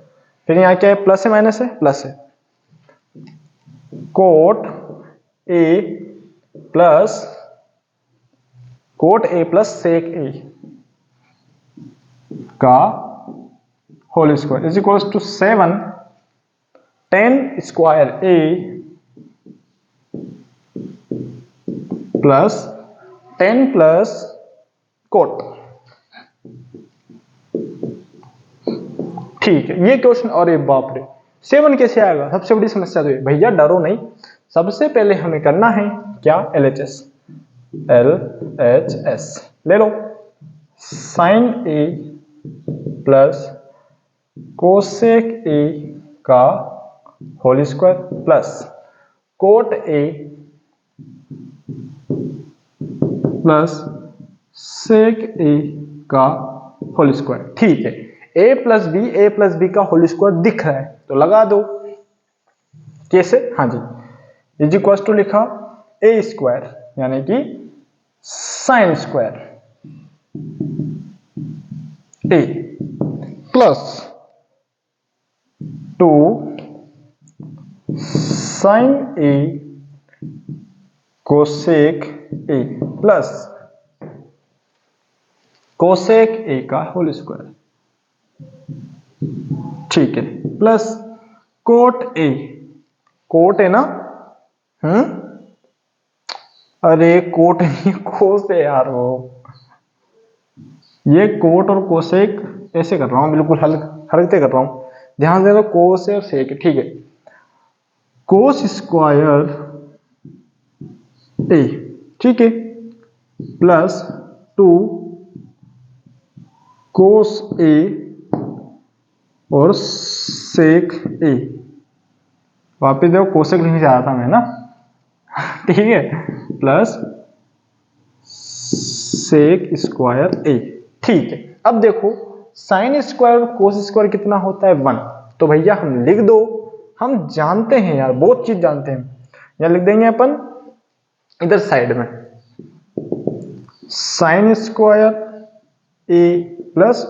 फिर यहाँ क्या है, प्लस है माइनस है, प्लस है, coat A plus sec A का whole square is equals to 7 tan square A plus 10 plus cot. ठीक है, ये क्वेश्चन, अरे बाप रे 7 कैसे आएगा, सबसे बड़ी समस्या तो है। भैया डरो नहीं, सबसे पहले हमें करना है क्या, LHS ले लो, sine A plus cosec A का whole square plus cot A plus sec A का होल स्क्वायर। ठीक है, ए प्लस बी का होल स्क्वायर दिख रहा है तो लगा दो। कैसे, हाँ जी, इज इक्वल टू लिखा ए स्क्वायर यानी कि sine square A plus 2 sine A cosec A plus cosec A का होल स्क्वायर। ठीक है, प्लस कोट है ना, अरे कोट नहीं, कोस है यार वो, ये कोट और कोसेक ऐसे कर रहा हूं, बिल्कुल हल्के कर रहा हूं, ध्यान दे दो, कोस और सेक। ठीक है, कोस स्क्वायर ए, ठीक है, प्लस 2 कोस ए और सेक ए, वापिस देखो कोसेक लिखने जा रहा था मैं ना, ठीक है, प्लस सेक स्क्वायर ए। ठीक है, अब देखो साइन स्क्वायर और कोस स्क्वायर कितना होता है 1, तो भैया हम लिख दो, हम जानते हैं यार, बहुत चीज जानते हैं, यहां लिख देंगे अपन इधर साइड में sine square A plus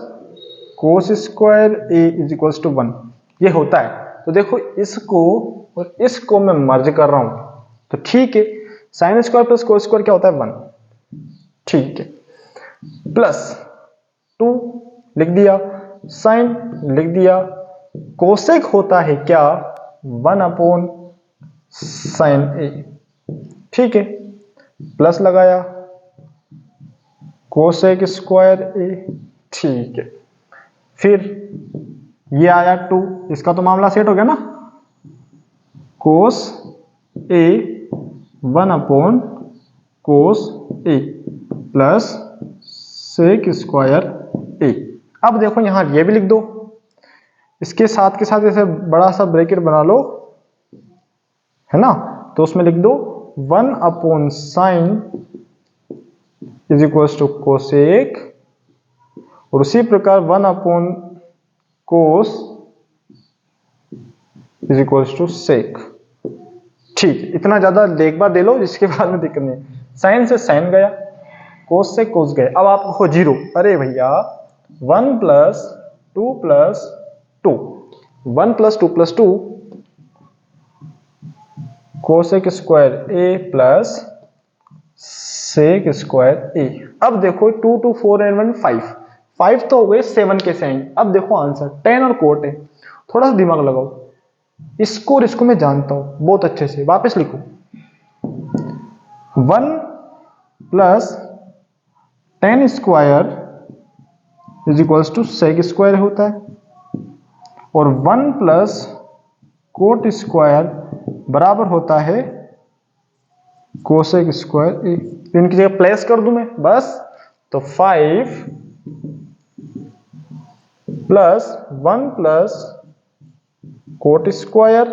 cos square A is equal to 1, ये होता है। तो देखो इसको और इसको मैं मर्ज कर रहा हूं, तो ठीक है, sine square plus cos square क्या होता है 1, ठीक है, प्लस 2 लिख दिया, साइन लिख दिया, कोसेक होता है क्या 1/sin a, ठीक है, प्लस लगाया कोसेक स्क्वायर a, ठीक है, फिर ये आया 2, इसका तो मामला सेट हो गया ना, cos a 1/cos a plus sec square a। अब देखो यहां ये भी लिख दो, इसके साथ के साथ ऐसे बड़ा सा ब्रैकेट बना लो, है ना, तो उसमें लिख दो 1/sin is equal to cosec, और उसी प्रकार 1/cos इज इक्वल टू सेक, ठीक, इतना ज्यादा एक बार दे लो जिसके बाद में दिक्कत नहीं। साइन से साइन गया, कोस से कोस गए, अब आपको हो 0, अरे भैया 1 + 2 + 2, 1 + 2 + 2 cosec square a plus sec square a। अब देखो 2 2 4 and 1 5, 5 तो हो गए 7 के साइन। अब देखो आंसर tan और कोट है, थोड़ा सा दिमाग लगाओ, इसको और इसको मैं जानता हूं बहुत अच्छे से, वापस लिखो 1 + tan square is equal to sec square होता है, और 1 + कोट स्क्वायर बराबर होता है कोसेक स्क्वायर ए। इनकी जगह प्लेस कर दूं मैं बस, तो 5 + 1 + coat square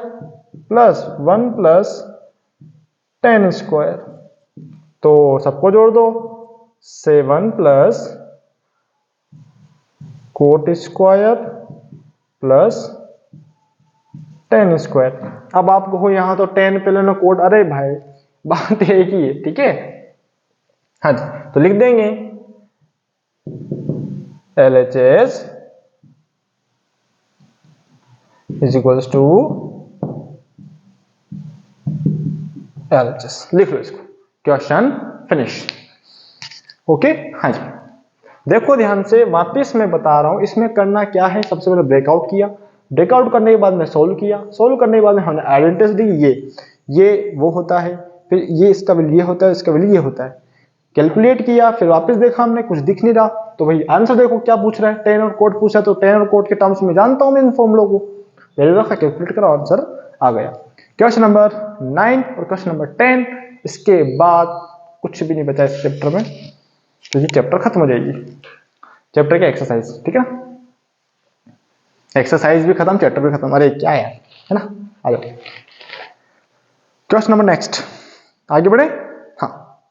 plus 1 + tan square, तो सबको जोड़ दो 7 + coat square plus tan square. अब आपको हो यहां तो tan पहले ना कोट, अरे भाई बात एक ही है, ठीक है, हाँ जी, तो लिख देंगे LHS is equal to LHS, लिख लो इसको, क्वेश्चन फिनिश। ओके, हाँ जी, देखो ध्यान से, वापस मैं बता रहा हूं इसमें करना क्या है। सबसे पहले ब्रेकआउट किया, ब्रेकआउट करने के बाद में सोल्व किया, सोल्व करने के बाद में हमने आइडेंटिटीज दी, ये वो होता है, फिर ये इसका वैल्यू ये होता है, इसका वैल्यू ये होता है, कैलकुलेट किया, फिर वापस देखा हमने कुछ दिख नहीं रहा, तो भाई आंसर देखो क्या पूछ रहा है, tan और कोट पूछा, तो tan और कोट के टर्म्स में जानता हूं मैं इन फॉर्मूलों को, वैल्यू रखा, कैलकुलेट करा, आंसर आ गया। क्वेश्चन नंबर 9 और क्वेश्चन नंबर 10, इसके बाद कुछ भी नहीं बचा इस चैप्टर में, तो ये चैप्टर खत्म हो जाएगी, चैप्टर के एक्सरसाइज, ठीक है, एक्सरसाइज भी खत्म, चैप्टर भी खत्म, अरे क्या है ना, आ जाओ क्वेश्चन नंबर नेक्स्ट, आगे बढ़े। हाँ,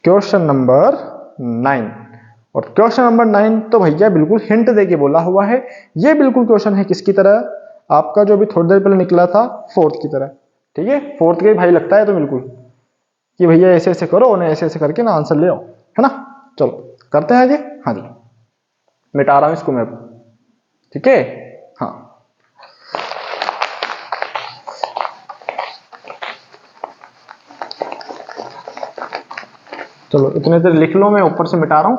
क्वेश्चन नंबर 9, और क्वेश्चन नंबर 9 तो भैया बिल्कुल हिंट देके बोला हुआ है, ये बिल्कुल क्वेश्चन है किसकी तरह, आपका जो भी थोड़ी देर पहले निकला था फोर्थ की तरह, ठीक है, फोर्थ के भाई लगता है तो बिल्कुल कि भैया ऐसे ऐसे करो ना, ऐसे ऐसे करके ना आंसर ले आओ, है ना, चलो करते हैं आगे। हाँ जी, मिटा रहा हूं इसको मैं, ठीक है, हाँ, चलो इतने देर लिख लो, मैं ऊपर से मिटा रहा हूं,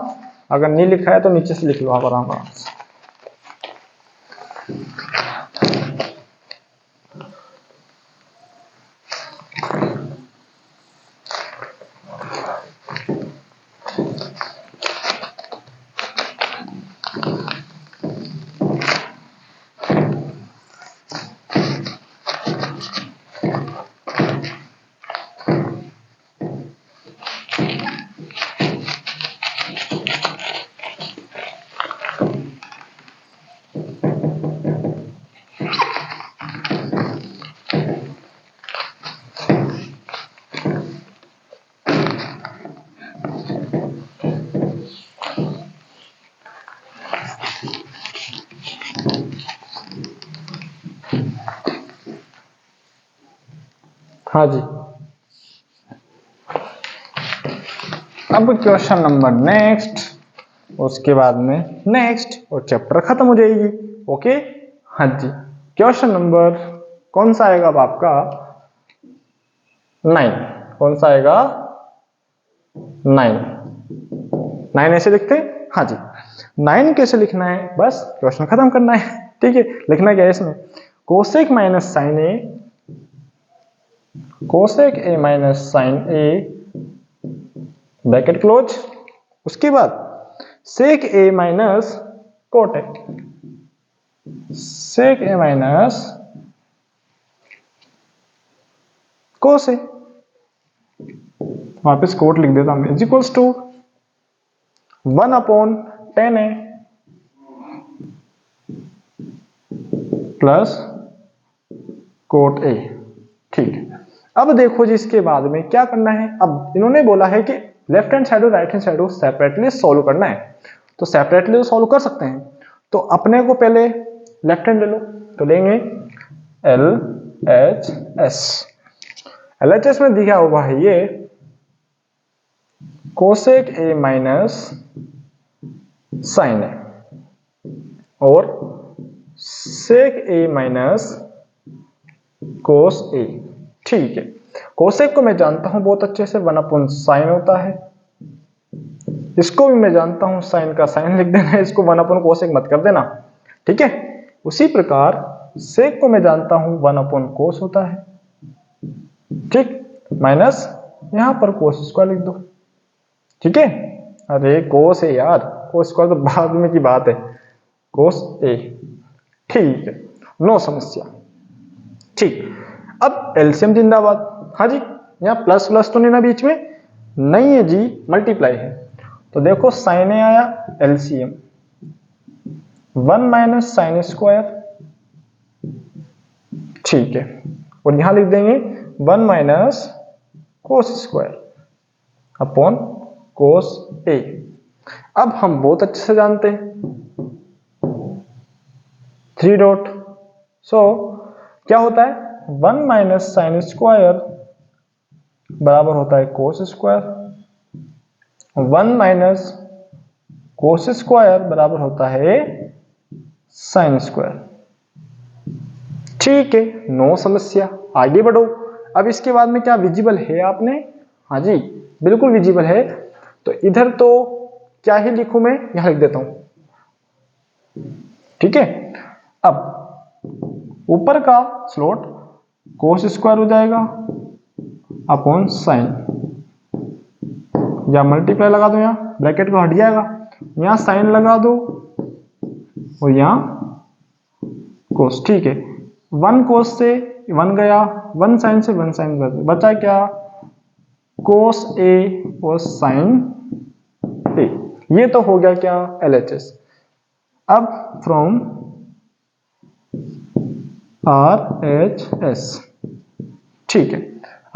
अगर नहीं लिखा है तो नीचे से लिख लो आप आराम से। हाँ जी, अब क्वेश्चन नंबर नेक्स्ट, उसके बाद में नेक्स्ट, और चैप्टर खत्म हो जाएगी। ओके, हाँ जी, क्वेश्चन नंबर कौन सा आएगा अब आपका 9, कौन सा आएगा 9 ऐसे लिखते हैं, हाँ जी, 9 कैसे लिखना है, बस क्वेश्चन खत्म करना है। ठीक है, लिखना क्या है इसमें, cosec minus sine A, cosec A minus sine A bracket close, उसके बाद sec A minus cot A, sec A minus cos A, वापस कोट लिख देता हूं, is equals to 1/10 A plus cot A. ठीक है, अब देखो जी इसके बाद में क्या करना है। अब इन्होंने बोला है कि लेफ्ट हैंड साइड और राइट हैंड साइड को सेपरेटली सॉल्व करना है, तो सेपरेटली तो सॉल्व कर सकते हैं। तो अपने को पहले लेफ्ट हैंड ले लो, तो लेंगे LHS, LHS में दिया हुआ है ये cosec A minus sine A और सेक ए माइनस कोस ए। ठीक है, कोसेक को मैं जानता हूं बहुत अच्छे से, 1/sin होता है, इसको भी मैं जानता हूं साइन का साइन लिख देना है, इसको 1/कोसेक मत कर देना। ठीक है, उसी प्रकार सेक को मैं जानता हूं 1/कोस होता है, ठीक, माइनस यहां पर कोस स्क्वायर लिख दो। ठीक है, अरे कोस है यार, कोस स्क्वायर तो बाद में की बात है, कोस ए। ठीक है, नो समस्या। ठीक, अब एलसीएम जिंदाबाद। हाँ जी, यहाँ प्लस प्लस तो नहीं ना बीच में, नहीं है जी, मल्टीप्लाई है। तो देखो साइन ए आया, एलसीएम 1 माइनस साइन स्क्वायर, ठीक है, और यहां लिख देंगे 1 minus cos square upon cos A. अब हम बहुत अच्छे से जानते हैं 3 डॉट, सो क्या होता है 1 माइनस साइन स्क्वायर बराबर होता है cos square, 1 minus cos square बराबर होता है साइन स्क्वायर। ठीक है, नो समस्या, आगे बढ़ो। अब इसके बाद में क्या विजिबल है आपने, हाँ जी बिल्कुल विजिबल है, तो इधर तो क्या ही लिखूं मैं, यहां लिख देता हूं। ठीक है, अब ऊपर का स्लॉट कोस स्क्वायर हो जाएगा अपॉन साइन, या मल्टीप्लाई लगा दो, यहां ब्रैकेट को हट जाएगा, यहां साइन लगा दो और यहां कोस। ठीक है, 1 कोस से 1 गया, 1 साइन से 1 साइन बचा क्या, कोस ए और साइन ए। ये तो हो गया क्या LHS। अब फ्रॉम RHS, ठीक है,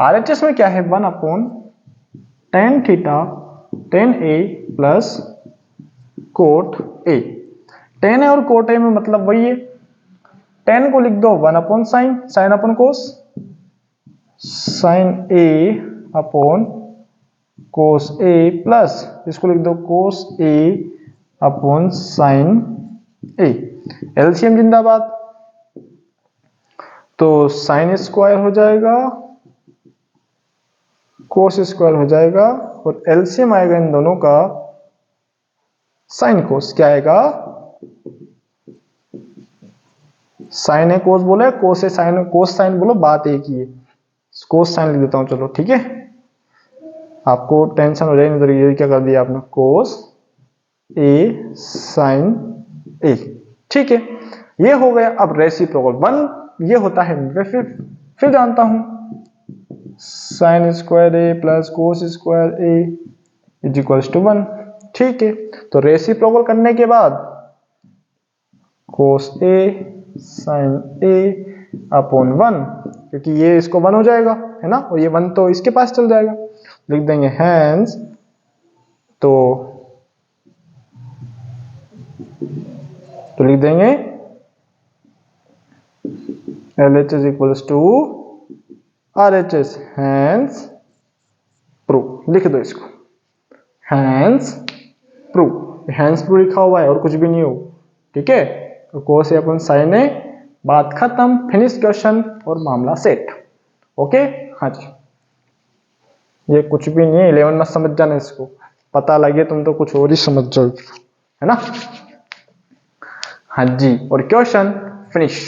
RHS में क्या है 1/tan theta tan A plus coat A। tan A और कोट A में मतलब वही है, tan को लिख दो 1/sin, sin upon cos, sin A upon cos A plus इसको लिख दो कोस A upon sin A। LCM जिंदाबाद, तो साइन स्क्वायर हो जाएगा, कोस स्क्वायर हो जाएगा, और एलसीएम आएगा इन दोनों का साइन कोस। क्या आएगा, साइन है कोस बोले, कोस है साइन, कोस साइन बोलो, बात एक ही है, कोस साइन लिख देता हूं चलो। ठीक है, आपको टेंशन हो जाएगी, तो ये क्या कर दिया आपने, कोस ए साइन ए। ठीक है, ये हो गया। अब रेसिप्रोकल 1 ये होता है, फिर जानता हूं sine square A plus cos square A is equals to 1। ठीक है, तो रेसिप्रोकल करने के बाद कोस ए साइन ए अपॉन 1, क्योंकि ये इसको 1 हो जाएगा है ना, और ये 1 तो इसके पास चल जाएगा, लिख देंगे हैंस, तो लिख देंगे LHS equals to RHS, hence prove. लिख दो इसको, हैंस प्रूव, हैंस प्रूव लिखा हुआ है और कुछ भी नहीं हो। ठीक है, तो कोस अपन साइन है, बात खत्म, फिनिश क्वेश्चन और मामला सेट। ओके, हाँ जी, ये कुछ भी नहीं है, 11 में समझ जाना इसको, पता लगे तुम तो कुछ और ही समझ जाओ। है ना। हाँ जी, और क्वेश्चन फिनिश,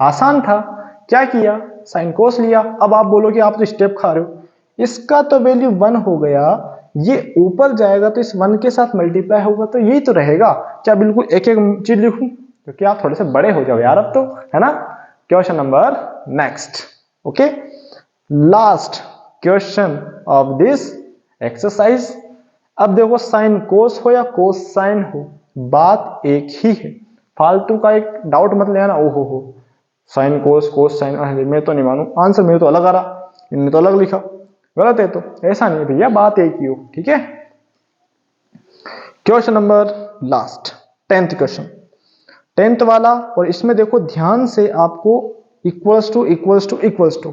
आसान था। क्या किया, साइन कोस लिया। अब आप बोलो कि आप तो स्टेप खा रहे हो, इसका तो वैल्यू 1 हो गया, ये ऊपर जाएगा तो इस 1 के साथ मल्टीप्लाई होगा, तो यही तो रहेगा। क्या बिल्कुल एक एक चीज लिखूं, क्योंकि आप थोड़े से बड़े हो जाओ यार अब तो, है ना। Question number next, okay, last question of this exercise. अब देखो साइन कोस हो या कोस साइन हो, बात एक ही है। फालतू का एक डाउट मत लेना, ओहो हो साइन कोस कोस साइन, मैं तो नहीं मानू, आंसर मेरे तो अलग आ रहा, इनने तो अलग लिखा, गलत है। तो ऐसा नहीं भैया, बात एक ही हो, ठीक है। Question number last, 10th question, 10th वाला। और इसमें देखो ध्यान से, आपको equals to equals to equals to,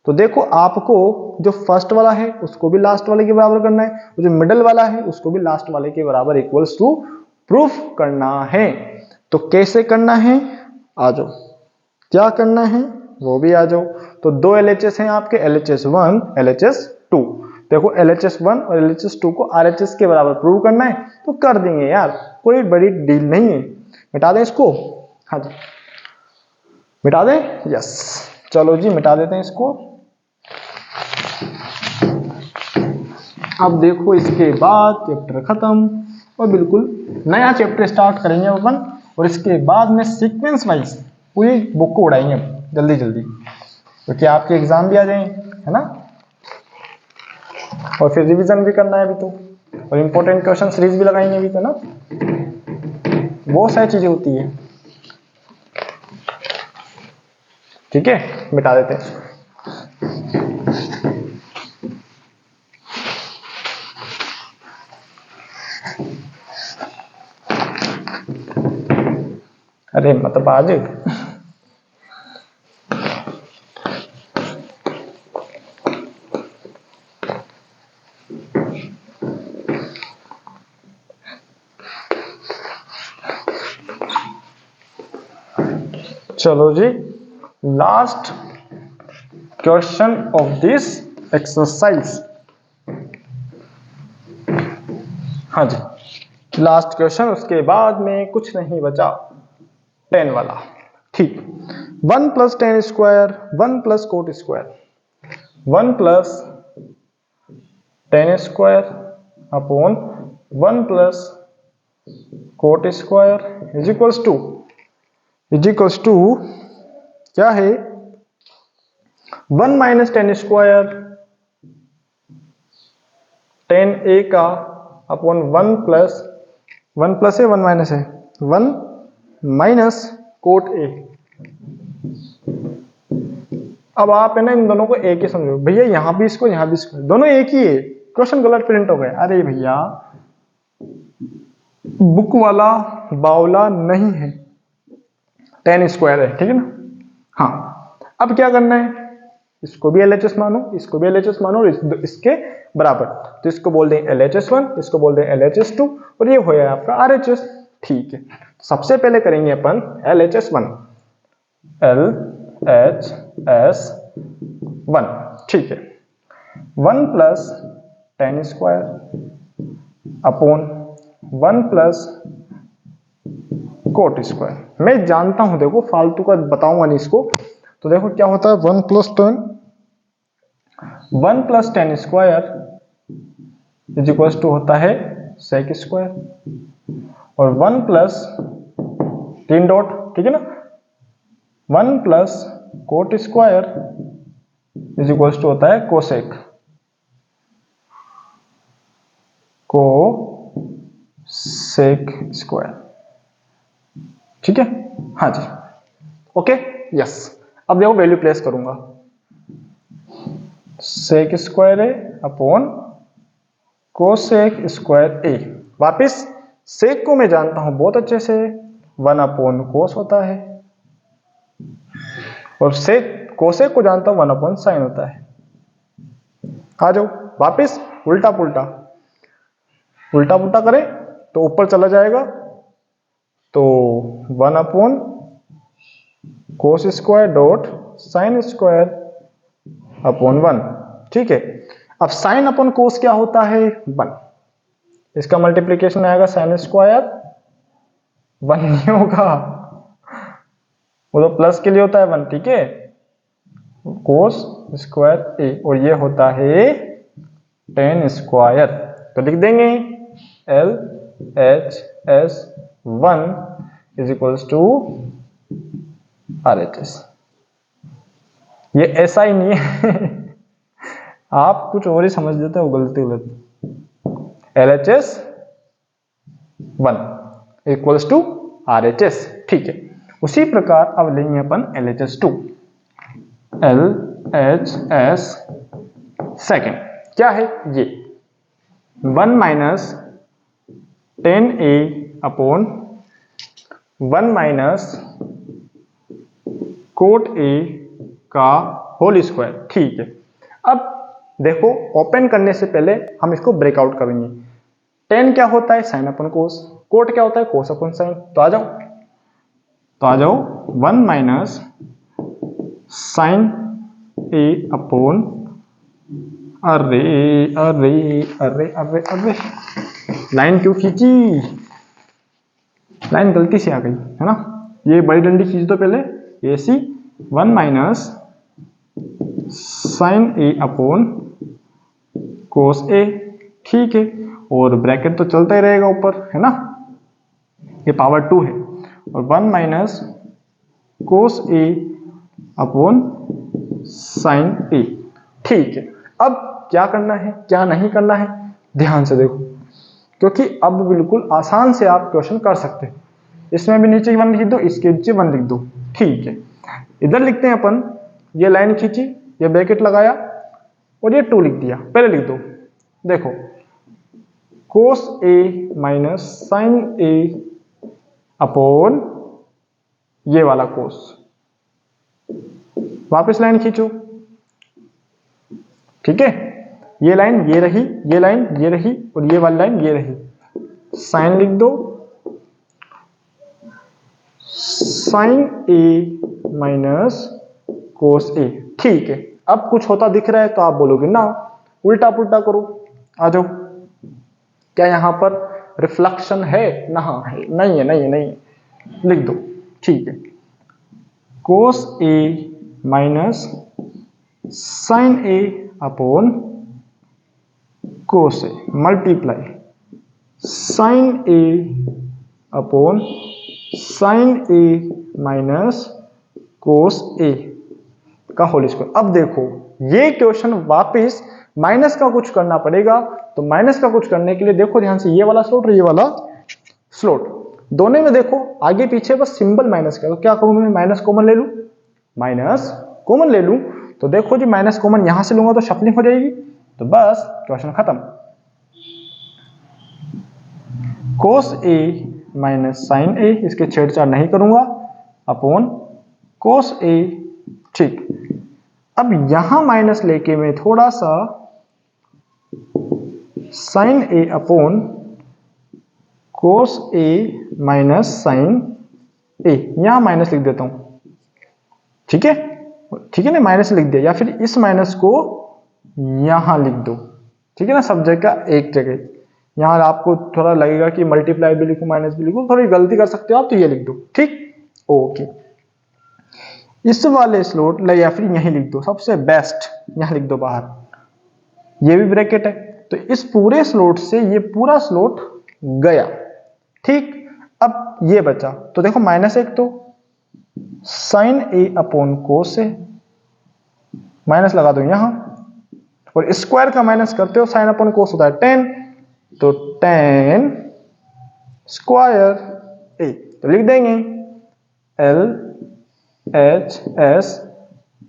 तो देखो आपको जो फर्स्ट वाला है उसको भी लास्ट वाले के बराबर करना है, और जो मिडल वाला है उसको भी लास्ट वाले के बराबर इक्वल्स टू प्रूफ करना है। तो कैसे करना है, आ जाओ, क्या करना है वो भी आ जाओ। तो दो LHS हैं आपके, LHS1 LHS2। देखो LHS1 और LHS2 को RHS के बराबर प्रूव करना है, तो कर देंगे यार, कोई बड़ी डील नहीं है। मिटा दें इसको, हाँ जी मिटा दें, यस चलो जी मिटा देते हैं इसको। अब देखो इसके बाद चैप्टर खत्म, और बिल्कुल नया चैप्टर स्टार्ट करेंगे अपन, और इसके बाद में सीक्वेंस वाइज पूरी बुक को उड़ाएंगे जल्दी जल्दी, क्योंकि आपके एग्जाम भी आ जाएंगे, है ना। और फिर रिवीजन भी करना है अभी तो, और इंपॉर्टेंट क्वेश्चन सीरीज भी लगाएंगे अभी तो ना, बहुत सारी चीजें होती है। ठीक है, मिटा देते हैं। अरे मतलब आज चलो जी, last question of this exercise, हाँ जी लास्ट क्वेश्चन, उसके बाद में कुछ नहीं बचा, 10 वाला, ठीक। 1 plus tan square, 1 plus cot square, 1 plus tan square upon 1 plus cot square is equals to क्या है, 1 minus tan square, tan A का अपॉन 1 प्लस, 1 प्लस है 1 माइनस है, 1 माइनस कोट ए। अब आप है ना इन दोनों को एक ही समझो, भैया यहां भी इसको यहां भी इसको, दोनों एक ही है, क्वेश्चन गलत प्रिंट हो गए। अरे भैया बुक वाला बावला नहीं है, टेन स्क्वायर है, ठीक है ना। हाँ अब क्या करना है, इसको भी LHS मानो, इसको भी LHS मानो, और इसके बराबर, तो इसको बोल दें LHS1, इसको बोल दें LHS2, और ये होया आपका RHS। ठीक है, सबसे पहले करेंगे अपन LHS1, LHS1, ठीक है। 1 plus tan square upon 1 plus cot square. मैं जानता हूं, देखो फालतू का बताऊंगा नहीं इसको, तो देखो क्या होता है, 1 plus tan square is equal to होता है सेक स्क्वायर, और 1 प्लस 3 डॉट, ठीक है ना, 1 plus cot square is equal to होता है कोसेक स्क्वायर, ठीक है। हाँ जी ओके यस। अब देखो वैल्यू प्लेस करूंगा, sec square A upon cosec square ए। वापिस सेक को मैं जानता हूं बहुत अच्छे से, 1 अपॉन कोस होता है, और सेक कोसेक को जानता हूं 1 अपॉन साइन होता है। आ जाओ वापिस, उल्टा पुल्टा करें तो ऊपर चला जाएगा, तो 1 upon cos square dot sine square upon 1, ठीक है। अब साइन अपॉन कोस क्या होता है, 1, इसका मल्टीप्लीकेशन आएगा साइन स्क्वायर 1 नहीं होगा, वो तो प्लस के लिए होता है 1, ठीक है। कोस स्क्वायर ए, और ये होता है tan स्क्वायर, तो लिख देंगे LHS1 is equals to RHS। ये ऐसा ही नहीं है आप कुछ और ही समझ देते हो, गलती गलत। LHS1 इक्वल्स टू RHS, ठीक है। उसी प्रकार अब लेंगे अपन LHS2। LHS सेकेंड क्या है ये, 1 minus tan A upon 1 minus coat A का होल स्क्वायर, ठीक है। अब देखो ओपन करने से पहले हम इसको ब्रेकआउट करेंगे। tan क्या होता है, साइन अपन कोस, कोट क्या होता है, कोस अपन साइन। तो आ जाओ 1 माइनस साइन A अपॉन, अरे अरे अरे अरे अरे लाइन क्यों खींची, लाइन गलती से आ गई है ना। ये बड़ी डंडी खींच दो पहले, ऐसी 1 minus sine A upon cos A, ठीक है। और ब्रैकेट तो चलता ही रहेगा ऊपर, है ना, ये पावर 2 है। और 1 minus cos A upon sine A, ठीक है। अब क्या करना है क्या नहीं करना है, ध्यान से देखो, क्योंकि अब बिल्कुल आसान से आप क्वेश्चन कर सकते हैं। इसमें भी नीचे 1 लिख दो, इसके नीचे 1 लिख दो, ठीक है। इधर लिखते हैं अपन, ये लाइन खींची, ये ब्रैकेट लगाया और ये 2 लिख दिया। पहले लिख दो, देखो cos A minus sine A upon ये वाला कोस, वापस लाइन खींचो, ठीक है। ये लाइन ये रही, ये लाइन ये रही, और ये वाली लाइन ये रही, साइन लिख दो, sine A minus cos A, ठीक है। अब कुछ होता दिख रहा है तो आप बोलोगे ना उल्टा पुल्टा करो, आ जाओ। क्या यहां पर रिफ्लेक्शन है ना, है नहीं है, नहीं है, नहीं है, लिख दो, ठीक है। Cos A minus sine A upon cos A multiply sine A upon sine A minus cos A का होल स्क्वायर। अब देखो ये क्वेश्चन वापस माइनस का कुछ करना पड़ेगा, तो माइनस का कुछ करने के लिए देखो ध्यान से, ये वाला स्लॉट और ये वाला स्लॉट, दोनों में देखो आगे पीछे बस सिंबल माइनस का, तो क्या करूं मैं, माइनस कॉमन ले लूं, माइनस कॉमन ले लूं, तो देखो जी माइनस कॉमन यहां से लूंगा तो शफलिंग हो जाएगी, तो बस क्वेश्चन खत्म। कोस A माइनस साइन A, इसके छेड़छाड़ नहीं करूंगा, अपॉन कोस A, ठीक। अब यहां माइनस लेके मैं थोड़ा सा sine A upon cos A minus sine A, यहां माइनस लिख देता हूं, ठीक है, ठीक है ना, माइनस लिख दिया, या फिर इस माइनस को यहां लिख दो, ठीक है ना, सब जगह एक जगह। यहां आपको थोड़ा लगेगा कि मल्टीप्लाई भी लिखूं माइनस भी लिखूं, थोड़ी गलती कर सकते हो आप, तो ये लिख दो, ठीक, ओके। इस वाले स्लॉट ले या फिर यहीं लिख दो, सबसे बेस्ट यहां लिख दो बाहर, ये भी ब्रैकेट है, तो इस पूरे स्लॉट से ये पूरा स्लॉट गया, ठीक। अब ये बचा, तो देखो माइनस एक तो sine A upon cos A, minus लगा दो यहां, और स्क्वायर का माइनस करते हो, साइन अपॉन कोस होता है tan, तो tan स्क्वायर A, तो लिख देंगे LHS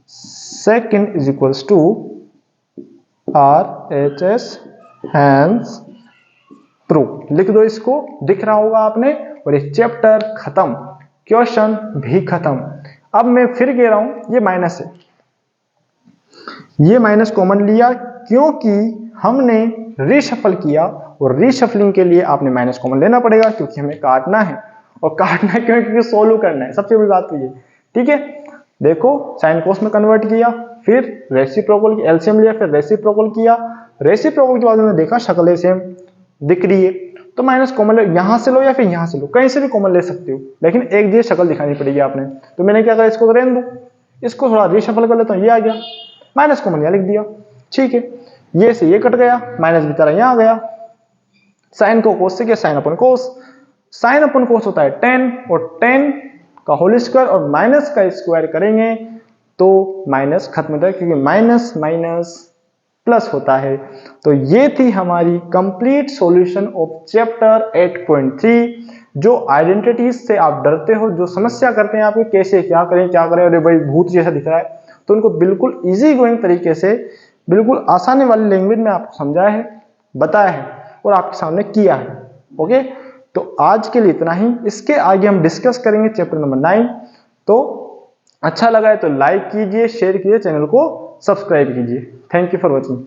second is equals to RHS hence proof, लिख दो इसको, दिख रहा होगा आपने, और ये चैप्टर खत्म, क्वेश्चन भी खत्म। अब मैं फिर कह रहा हूं ये माइनस है, ये माइनस कॉमन लिया क्योंकि हमने रीशफल किया, और रीशफलिंग के लिए आपने माइनस कॉमन लेना पड़ेगा क्योंकि हमें काटना है, और काटना है क्योंकि सोल्व करना है, सबसे बड़ी बात तो ये, ठीक है। देखो साइन कोस में कन्वर्ट किया, फिर रेसिप्रोकल की एलसीएम लिया, फिर रेसिप्रोकल किया, रेसिप्रोकल के बाद हमने देखा शक्लें सेम दिख रही है, तो माइनस कॉमन यहां से लो या फिर यहां से लो, कहीं से भी कॉमन ले सकते हो, लेकिन एक ये शक्ल दिखानी पड़ेगी आपने। तो मैंने क्या करा, इसको रहने दो, इसको थोड़ा रीशफल कर लेता हूं, ये आ गया माइनस कॉमन यहां लिख दिया, ठीक है। ये से ये कट गया, माइनस बेचारा यहां आ गया, साइन को कोस से किया, साइन अपन कोस, साइन अपन कोस होता है 10 और 10 का होल स्क्वायर और माइनस का स्क्वायर करेंगे तो माइनस खत्म होता है, क्योंकि माइनस माइनस प्लस होता है। तो ये थी हमारी कंप्लीट सॉल्यूशन ऑफ चैप्टर 8.3। जो आइडेंटिटीज से आप डरते हो, जो समस्या करते हैं आपके कैसे क्या करें, अरे भाई भूत जैसा दिख रहा है, तो उनको बिल्कुल इजी गोइंग तरीके से, बिल्कुल आसानी वाली लैंग्वेज में आपको समझाया है, बताया है और आपके सामने किया है। ओके, तो आज के लिए इतना ही। इसके आगे हम डिस्कस करेंगे चैप्टर नंबर 9। तो अच्छा लगा है तो लाइक कीजिए, शेयर कीजिए, चैनल को सब्सक्राइब कीजिए। Thank you for watching.